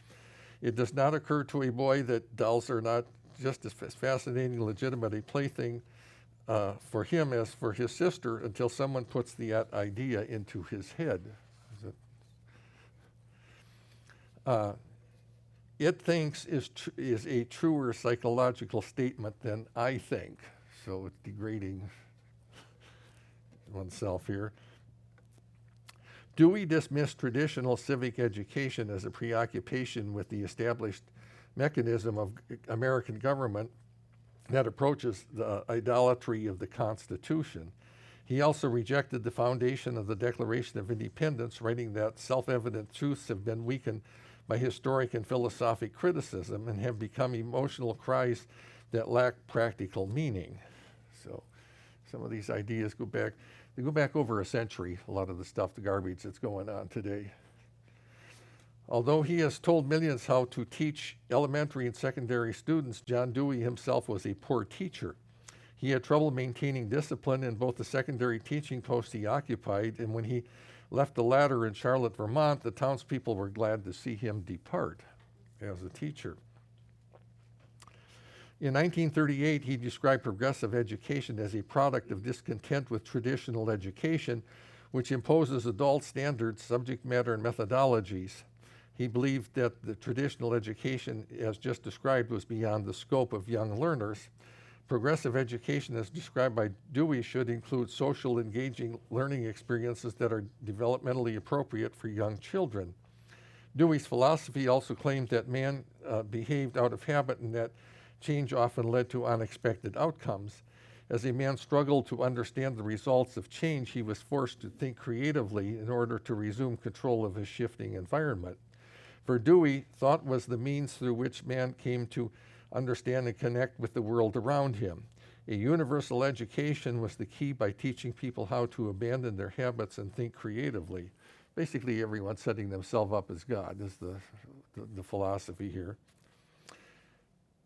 It does not occur to a boy that dolls are not just as fascinating, legitimate a plaything for him as for his sister until someone puts the idea into his head. It thinks is a truer psychological statement than I think. So it's degrading oneself here. Dewey dismissed traditional civic education as a preoccupation with the established mechanism of American government that approaches the idolatry of the Constitution. He also rejected the foundation of the Declaration of Independence, writing that self-evident truths have been weakened by historic and philosophic criticism and have become emotional cries that lack practical meaning. So some of these ideas go back over a century, a lot of the stuff, the garbage that's going on today. Although he has told millions how to teach elementary and secondary students, John Dewey himself was a poor teacher. He had trouble maintaining discipline in both the secondary teaching post he occupied, and when he left the latter in Charlotte, Vermont, the townspeople were glad to see him depart as a teacher. In 1938, he described progressive education as a product of discontent with traditional education, which imposes adult standards, subject matter, and methodologies. He believed that the traditional education, as just described, was beyond the scope of young learners. Progressive education, as described by Dewey, should include social, engaging learning experiences that are developmentally appropriate for young children. Dewey's philosophy also claimed that man behaved out of habit and that change often led to unexpected outcomes. As a man struggled to understand the results of change, he was forced to think creatively in order to resume control of his shifting environment. For Dewey, thought was the means through which man came to understand and connect with the world around him. A universal education was the key by teaching people how to abandon their habits and think creatively. Basically, everyone setting themselves up as God is the philosophy here.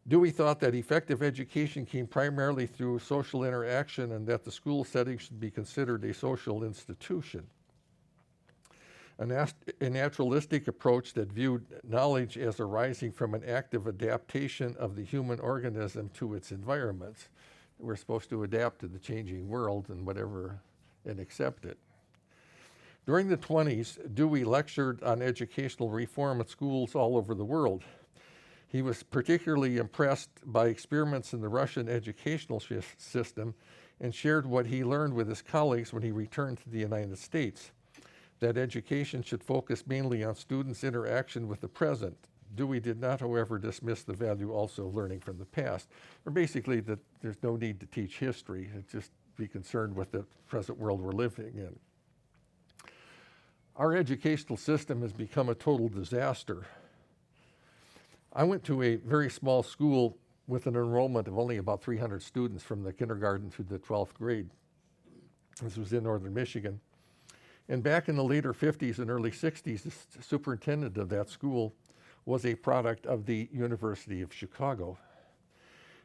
Dewey thought that effective education came primarily through social interaction and that the school setting should be considered a social institution. A naturalistic approach that viewed knowledge as arising from an active adaptation of the human organism to its environments. We're supposed to adapt to the changing world and accept it. During the 20s, Dewey lectured on educational reform at schools all over the world. He was particularly impressed by experiments in the Russian educational system and shared what he learned with his colleagues when he returned to the United States. That education should focus mainly on students' interaction with the present. Dewey did not, however, dismiss the value also of learning from the past, or basically that there's no need to teach history, just be concerned with the present world we're living in. Our educational system has become a total disaster. I went to a very small school with an enrollment of only about 300 students from the kindergarten through the 12th grade. This was in northern Michigan. And back in the later 50s and early 60s, the superintendent of that school was a product of the University of Chicago.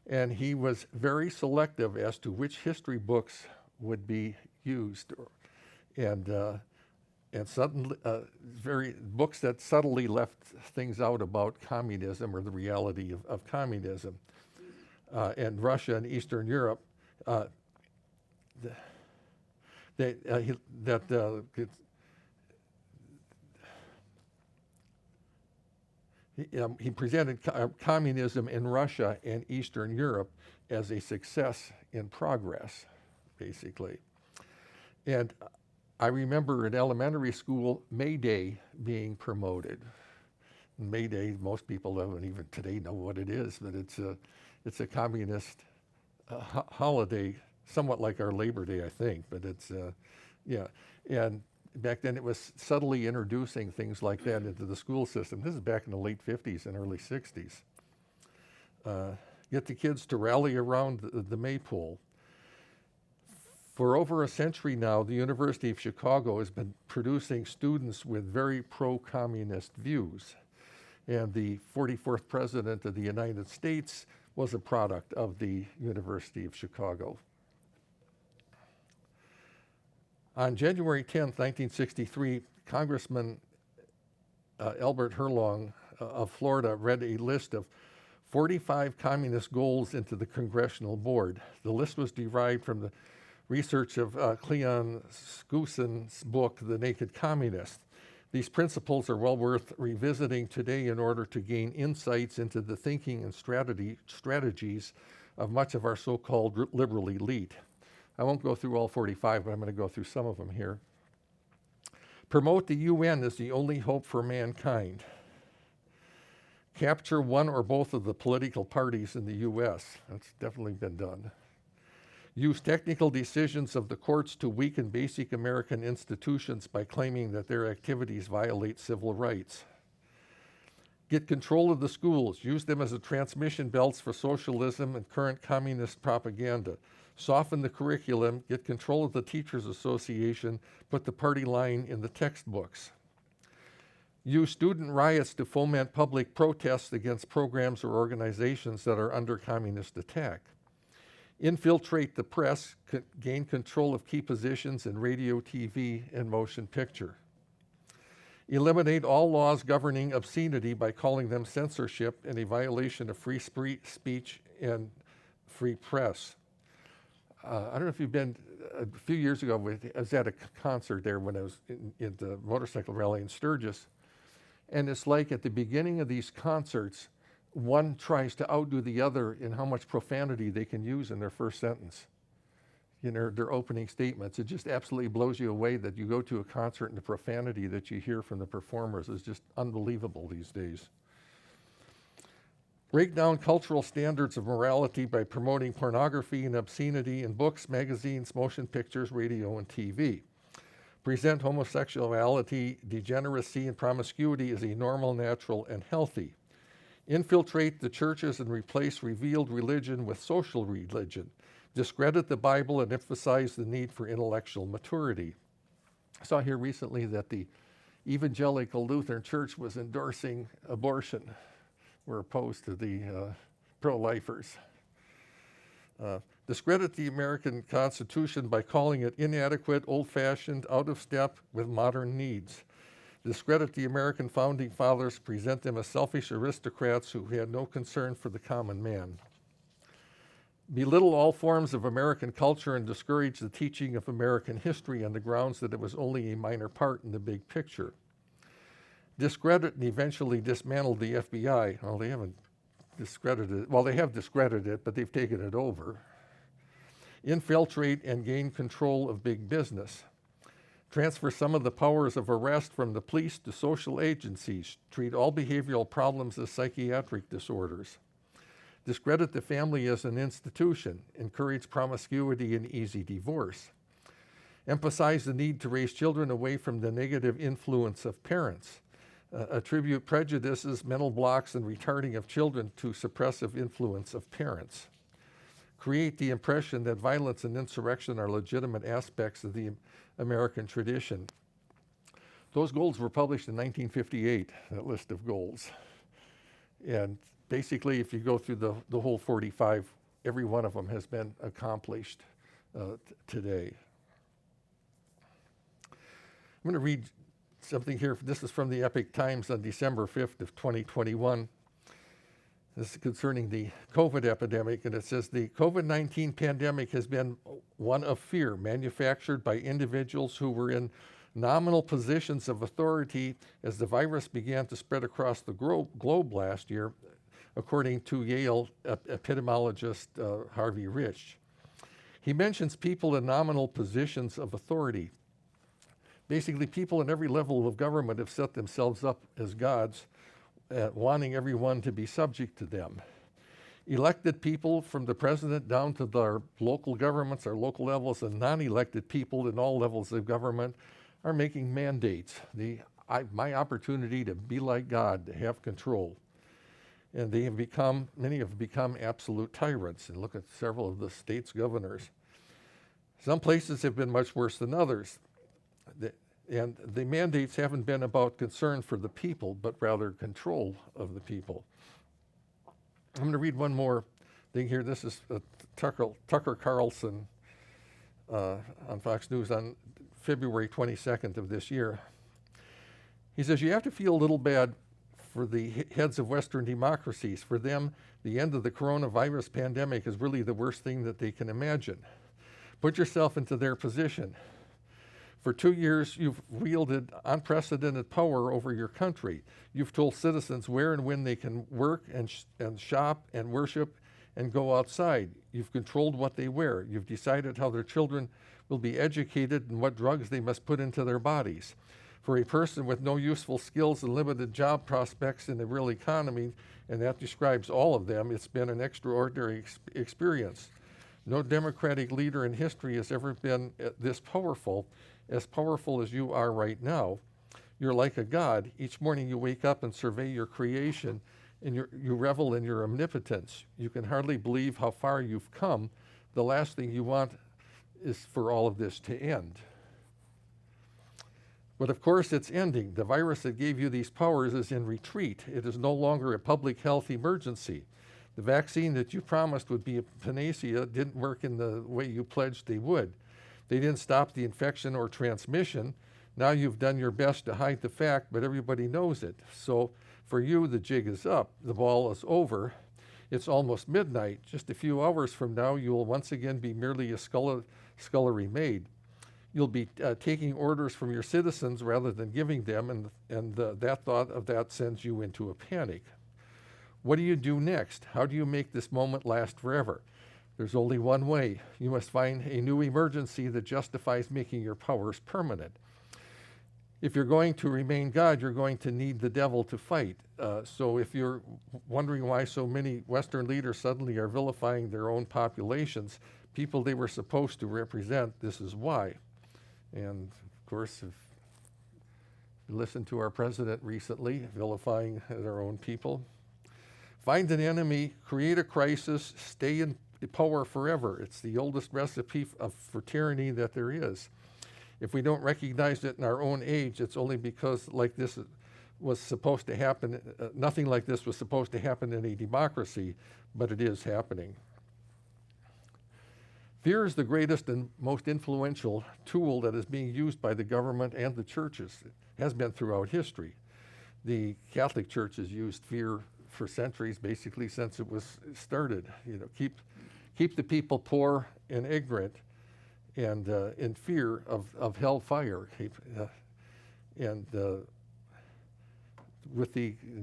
And he was very selective as to which history books would be used, and suddenly, books that subtly left things out about communism or the reality of communism. And Russia and Eastern Europe, He presented communism in Russia and Eastern Europe as a success in progress, basically. And I remember in elementary school, May Day being promoted. May Day, most people don't even today know what it is, but it's a communist holiday, somewhat like our Labor Day, I think, but it's, yeah. And back then it was subtly introducing things like that into the school system. This is back in the late 50s and early 60s. Get the kids to rally around the maypole. For over a century now, the University of Chicago has been producing students with very pro-communist views. And the 44th President of the United States was a product of the University of Chicago. On January 10th, 1963, Congressman Albert Herlong of Florida read a list of 45 communist goals into the Congressional Board. The list was derived from the research of Cleon Skousen's book, The Naked Communist. These principles are well worth revisiting today in order to gain insights into the thinking and strategies of much of our so-called liberal elite. I won't go through all 45, but I'm going to go through some of them here. Promote the UN as the only hope for mankind. Capture one or both of the political parties in the U.S. That's definitely been done. Use technical decisions of the courts to weaken basic American institutions by claiming that their activities violate civil rights. Get control of the schools. Use them as a transmission belts for socialism and current communist propaganda. Soften the curriculum. Get control of the Teachers Association. Put the party line in the textbooks. Use student riots to foment public protests against programs or organizations that are under communist attack. Infiltrate the press, gain control of key positions in radio, TV, and motion picture. Eliminate all laws governing obscenity by calling them censorship and a violation of free speech and free press. I don't know if you've been, a few years ago, I was at a concert there when I was in the motorcycle rally in Sturgis, and it's like at the beginning of these concerts, one tries to outdo the other in how much profanity they can use in their first sentence, in their opening statements. It just absolutely blows you away that you go to a concert and the profanity that you hear from the performers is just unbelievable these days. Break down cultural standards of morality by promoting pornography and obscenity in books, magazines, motion pictures, radio, and TV. Present homosexuality, degeneracy, and promiscuity as a normal, natural, and healthy. Infiltrate the churches and replace revealed religion with social religion. Discredit the Bible and emphasize the need for intellectual maturity. I saw here recently that the Evangelical Lutheran Church was endorsing abortion. We're opposed to the pro-lifers. Discredit the American Constitution by calling it inadequate, old-fashioned, out of step with modern needs. Discredit the American founding fathers, present them as selfish aristocrats who had no concern for the common man. Belittle all forms of American culture and discourage the teaching of American history on the grounds that it was only a minor part in the big picture. Discredit and eventually dismantle the FBI. Well, they haven't discredited it. Well, they have discredited it, but they've taken it over. Infiltrate and gain control of big business. Transfer some of the powers of arrest from the police to social agencies. Treat all behavioral problems as psychiatric disorders. Discredit the family as an institution. Encourage promiscuity and easy divorce. Emphasize the need to raise children away from the negative influence of parents. Attribute prejudices, mental blocks, and retarding of children to suppressive influence of parents. Create the impression that violence and insurrection are legitimate aspects of the American tradition. Those goals were published in 1958, that list of goals. And basically, if you go through the whole 45, every one of them has been accomplished today. I'm going to read something here. This is from the Epoch Times on December 5th of 2021. This is concerning the COVID epidemic, and it says the COVID-19 pandemic has been one of fear, manufactured by individuals who were in nominal positions of authority as the virus began to spread across the globe last year, according to Yale epidemiologist Harvey Rich. He mentions people in nominal positions of authority. Basically, people in every level of government have set themselves up as gods, wanting everyone to be subject to them. Elected people, from the president down to our local governments, our local levels, and non-elected people in all levels of government are making mandates. My opportunity to be like God, to have control. And many have become absolute tyrants. And look at several of the state's governors. Some places have been much worse than others. And the mandates haven't been about concern for the people, but rather control of the people. I'm going to read one more thing here. This is Tucker Carlson on Fox News on February 22nd of this year. He says, you have to feel a little bad for the heads of Western democracies. For them, the end of the coronavirus pandemic is really the worst thing that they can imagine. Put yourself into their position. For 2 years, you've wielded unprecedented power over your country. You've told citizens where and when they can work and shop and worship and go outside. You've controlled what they wear. You've decided how their children will be educated and what drugs they must put into their bodies. For a person with no useful skills and limited job prospects in the real economy, and that describes all of them, it's been an extraordinary experience. No democratic leader in history has ever been this powerful as you are right now. You're like a god. Each morning you wake up and survey your creation, and you revel in your omnipotence. You can hardly believe how far you've come. The last thing you want is for all of this to end. But of course it's ending. The virus that gave you these powers is in retreat. It is no longer a public health emergency. The vaccine that you promised would be a panacea didn't work in the way you pledged they would. They didn't stop the infection or transmission. Now you've done your best to hide the fact, but everybody knows it. So for you, the jig is up. The ball is over. It's almost midnight. Just a few hours from now, you will once again be merely a scullery maid. You'll be taking orders from your citizens rather than giving them, and that thought of that sends you into a panic. What do you do next? How do you make this moment last forever? There's only one way. You must find a new emergency that justifies making your powers permanent. If you're going to remain God, you're going to need the devil to fight. So if you're wondering why so many Western leaders suddenly are vilifying their own populations, people they were supposed to represent, this is why. And of course, if you listen to our president recently, vilifying their own people. Find an enemy, create a crisis, stay in power forever. It's the oldest recipe for tyranny that there is. If we don't recognize it in our own age, it's only because like this was supposed to happen, nothing like this was supposed to happen in a democracy, but it is happening. Fear is the greatest and most influential tool that is being used by the government and the churches. It has been throughout history. The Catholic Church has used fear for centuries, basically since it was started. Keep the people poor and ignorant, and in fear of hellfire. In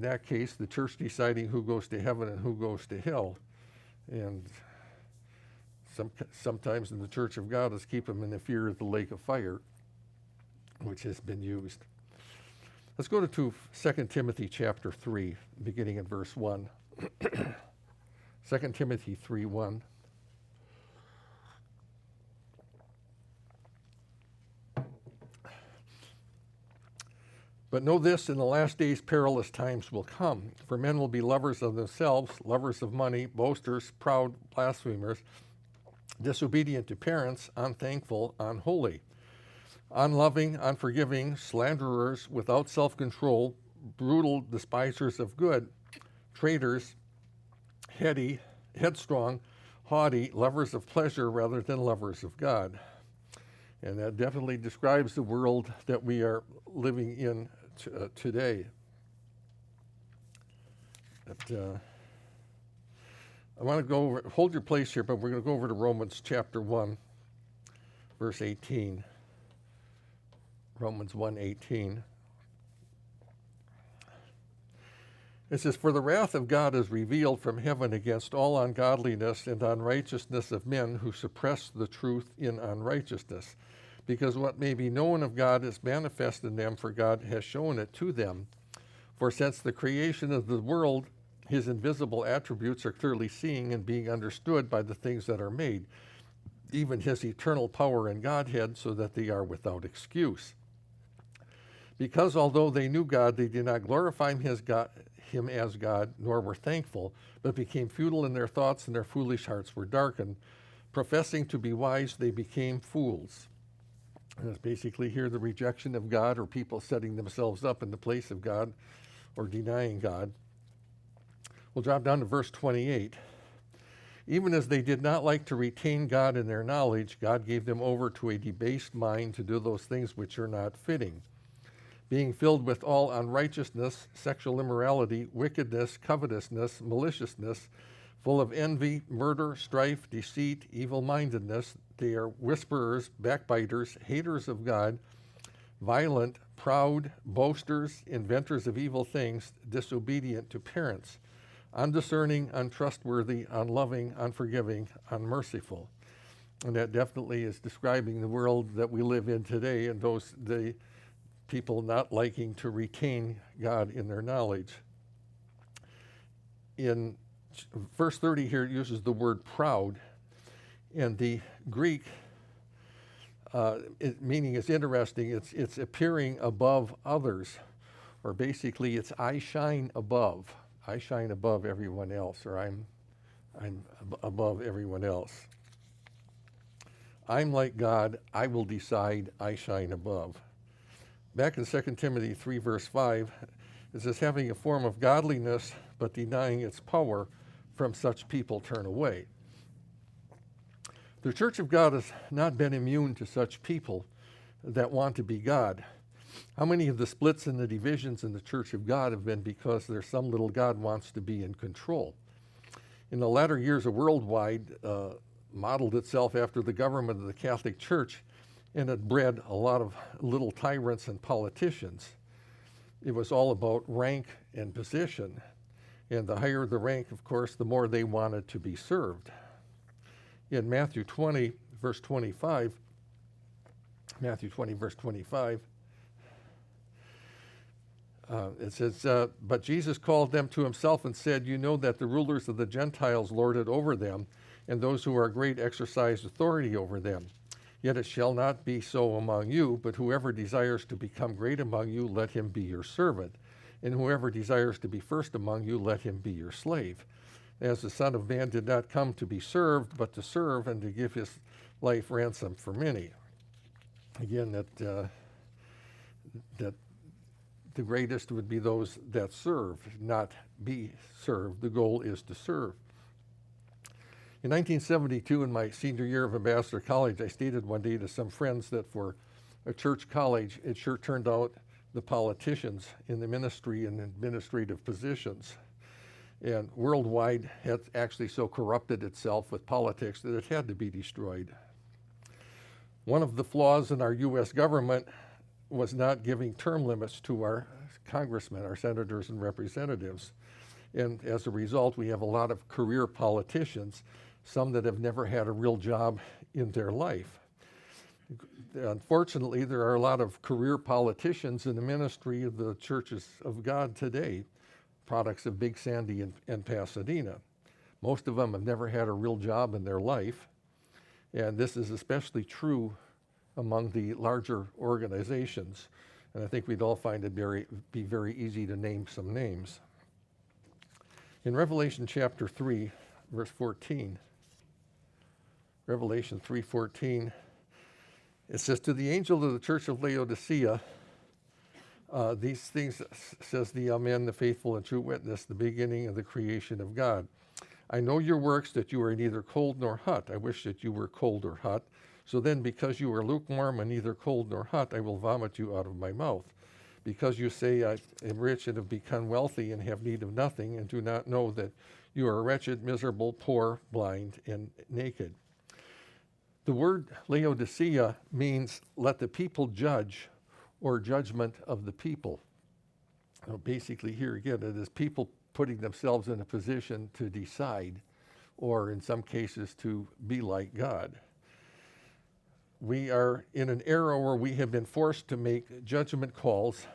that case, the church deciding who goes to heaven and who goes to hell, and sometimes in the Church of God is keep them in the fear of the lake of fire, which has been used. Let's go to 2 Timothy chapter 3, beginning in verse 1. 2 Timothy 3:1. But know this, in the last days perilous times will come, for men will be lovers of themselves, lovers of money, boasters, proud, blasphemers, disobedient to parents, unthankful, unholy, unloving, unforgiving, slanderers, without self-control, brutal, despisers of good, traitors, heady, headstrong, haughty, lovers of pleasure rather than lovers of God. And that definitely describes the world that we are living in today. I want to go over, hold your place here, but we're going to go over to Romans chapter 1, verse 18. Romans 1:18. It says, "For the wrath of God is revealed from heaven against all ungodliness and unrighteousness of men who suppress the truth in unrighteousness, because what may be known of God is manifest in them, for God has shown it to them. For since the creation of the world, his invisible attributes are clearly seen and being understood by the things that are made, even his eternal power and Godhead, so that they are without excuse. Because although they knew God, they did not glorify him as God, nor were thankful, but became futile in their thoughts, and their foolish hearts were darkened. Professing to be wise, they became fools." And it's basically here the rejection of God, or people setting themselves up in the place of God, or denying God. We'll drop down to verse 28. "Even as they did not like to retain God in their knowledge, God gave them over to a debased mind to do those things which are not fitting. Being filled with all unrighteousness, sexual immorality, wickedness, covetousness, maliciousness, full of envy, murder, strife, deceit, evil-mindedness, they are whisperers, backbiters, haters of God, violent, proud, boasters, inventors of evil things, disobedient to parents, undiscerning, untrustworthy, unloving, unforgiving, unmerciful." And that definitely is describing the world that we live in today, and the people not liking to retain God in their knowledge. In verse 30 here, it uses the word proud, and the Greek meaning is interesting. It's appearing above others, or basically it's I shine above. I shine above everyone else, or I'm above everyone else. I'm like God, I will decide, I shine above. Back in 2 Timothy 3, verse 5, it says, "Having a form of godliness, but denying its power, from such people turn away." The Church of God has not been immune to such people that want to be God. How many of the splits and the divisions in the Church of God have been because there's some little God wants to be in control? In the latter years, a worldwide modeled itself after the government of the Catholic Church, and it bred a lot of little tyrants and politicians. It was all about rank and position. And the higher the rank, of course, the more they wanted to be served. In Matthew 20, verse 25, it says, "But Jesus called them to himself and said, 'You know that the rulers of the Gentiles lord it over them, and those who are great exercise authority over them. Yet it shall not be so among you, but whoever desires to become great among you, let him be your servant. And whoever desires to be first among you, let him be your slave. As the Son of Man did not come to be served, but to serve and to give his life ransom for many.'" Again, that the greatest would be those that serve, not be served. The goal is to serve. In 1972, in my senior year of Ambassador College, I stated one day to some friends that for a church college, it sure turned out the politicians in the ministry and administrative positions. And worldwide had actually so corrupted itself with politics that it had to be destroyed. One of the flaws in our U.S. government was not giving term limits to our congressmen, our senators and representatives. And as a result, we have a lot of career politicians, some that have never had a real job in their life. Unfortunately, there are a lot of career politicians in the ministry of the churches of God today, products of Big Sandy and Pasadena. Most of them have never had a real job in their life, and this is especially true among the larger organizations. And I think we'd all find it be very easy to name some names. In Revelation chapter 3, verse 14, Revelation 3:14, it says, "To the angel of the church of Laodicea, these things says the Amen, the faithful and true witness, the beginning of the creation of God. I know your works, that you are neither cold nor hot. I wish that you were cold or hot. So then, because you are lukewarm and neither cold nor hot, I will vomit you out of my mouth. Because you say, I am rich and have become wealthy and have need of nothing, and do not know that You are wretched, miserable, poor, blind, and naked. The word Laodicea means let the people judge, or judgment of the people. Basically, here again, it is people putting themselves in a position to decide, or in some cases, to be like God. We are in an era where we have been forced to make judgment calls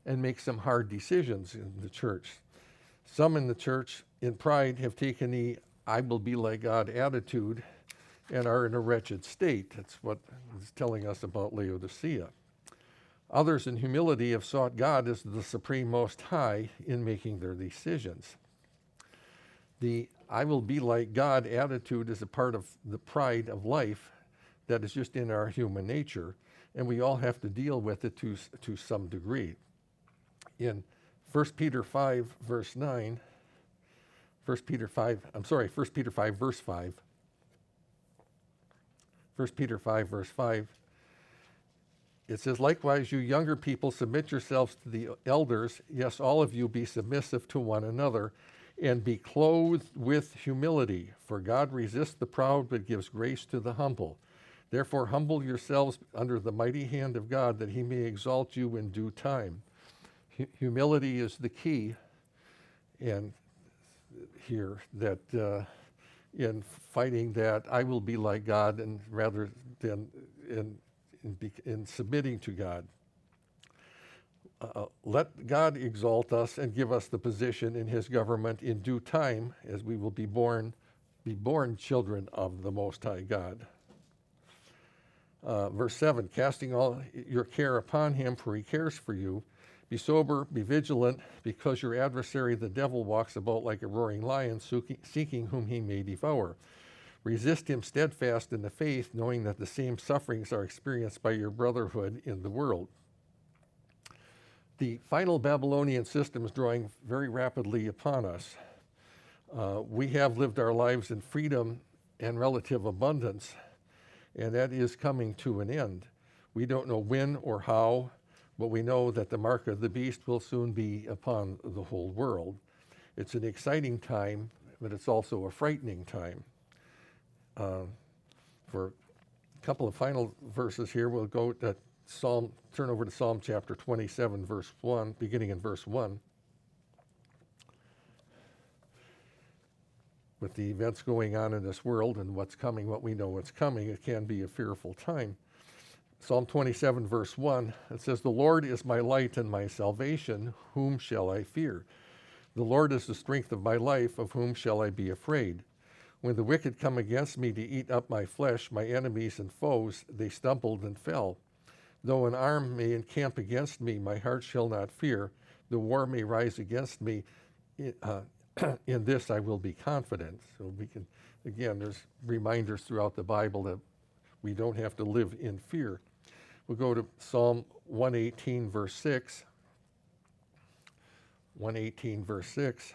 and make some hard decisions in the church. Some in the church, in pride, have taken the I will be like God attitude and are in a wretched state. That's what it's telling us about Laodicea. Others in humility have sought God as the supreme most high in making their decisions. The I will be like God attitude is a part of the pride of life that is just in our human nature, and we all have to deal with it to some degree. In 1 Peter 5, verse 9, 1 Peter 5, verse 5, 1 Peter 5, verse 5, it says, likewise, you younger people, submit yourselves to the elders. Yes, all of you be submissive to one another, and be clothed with humility. For God resists the proud, but gives grace to the humble. Therefore, humble yourselves under the mighty hand of God, that he may exalt you in due time. Humility is the key, and here that in fighting that I will be like God, and rather than in submitting to God. Let God exalt us and give us the position in his government in due time, as we will be born children of the Most High God. Verse 7, casting all your care upon him, for he cares for you. Be sober, be vigilant, because your adversary the devil walks about like a roaring lion, seeking whom he may devour. Resist him steadfast in the faith, knowing that the same sufferings are experienced by your brotherhood in the world. The final Babylonian system is drawing very rapidly upon us. We have lived our lives in freedom and relative abundance, and that is coming to an end. We don't know when or how, but we know that the mark of the beast will soon be upon the whole world. It's an exciting time, but it's also a frightening time. For a couple of final verses here, we'll go to turn over to Psalm chapter 27, verse 1, beginning in verse 1. With the events going on in this world and what's coming, what we know what's coming, it can be a fearful time. Psalm 27, verse 1, it says, the Lord is my light and my salvation, whom shall I fear? The Lord is the strength of my life, of whom shall I be afraid? When the wicked come against me to eat up my flesh, my enemies and foes, they stumbled and fell. Though an arm may encamp against me, my heart shall not fear. The war may rise against me. In this I will be confident. So we can, again, there's reminders throughout the Bible that we don't have to live in fear. We'll go to Psalm 118, verse 6. 118, verse 6.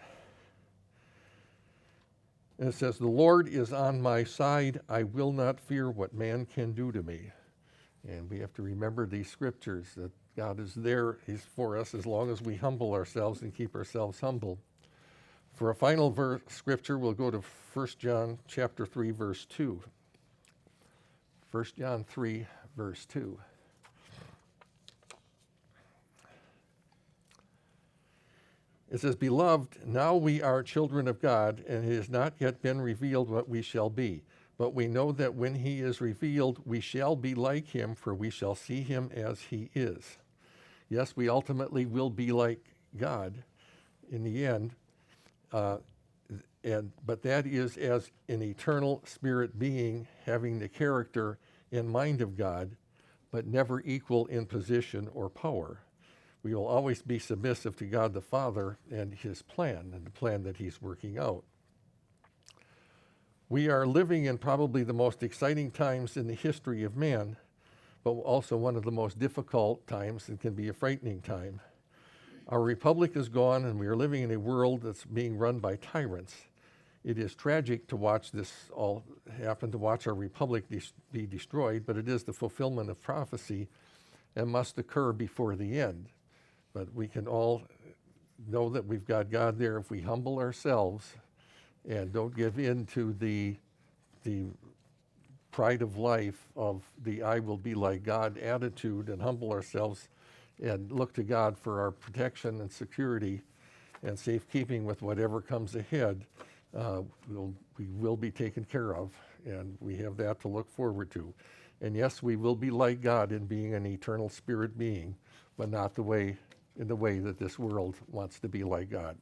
And it says, the Lord is on my side. I will not fear what man can do to me. And we have to remember these scriptures, that God is there. He's for us as long as we humble ourselves and keep ourselves humble. For a final scripture, we'll go to 1 John chapter 3, verse 2. 1 John 3, verse 2. It says, beloved, now we are children of God, and it has not yet been revealed what we shall be. But we know that when he is revealed, we shall be like him, for we shall see him as he is. Yes, we ultimately will be like God in the end, but that is as an eternal spirit being having the character and mind of God, but never equal in position or power. We will always be submissive to God the Father and his plan, and the plan that he's working out. We are living in probably the most exciting times in the history of man, but also one of the most difficult times, and can be a frightening time. Our republic is gone, and we are living in a world that's being run by tyrants. It is tragic to watch this all happen, to watch our republic be destroyed, but it is the fulfillment of prophecy and must occur before the end. But we can all know that we've got God there if we humble ourselves and don't give in to the pride of life of the I will be like God attitude, and humble ourselves and look to God for our protection and security and safekeeping with whatever comes ahead, we will be taken care of, and we have that to look forward to. And yes, we will be like God in being an eternal spirit being, but not in the way that this world wants to be like God.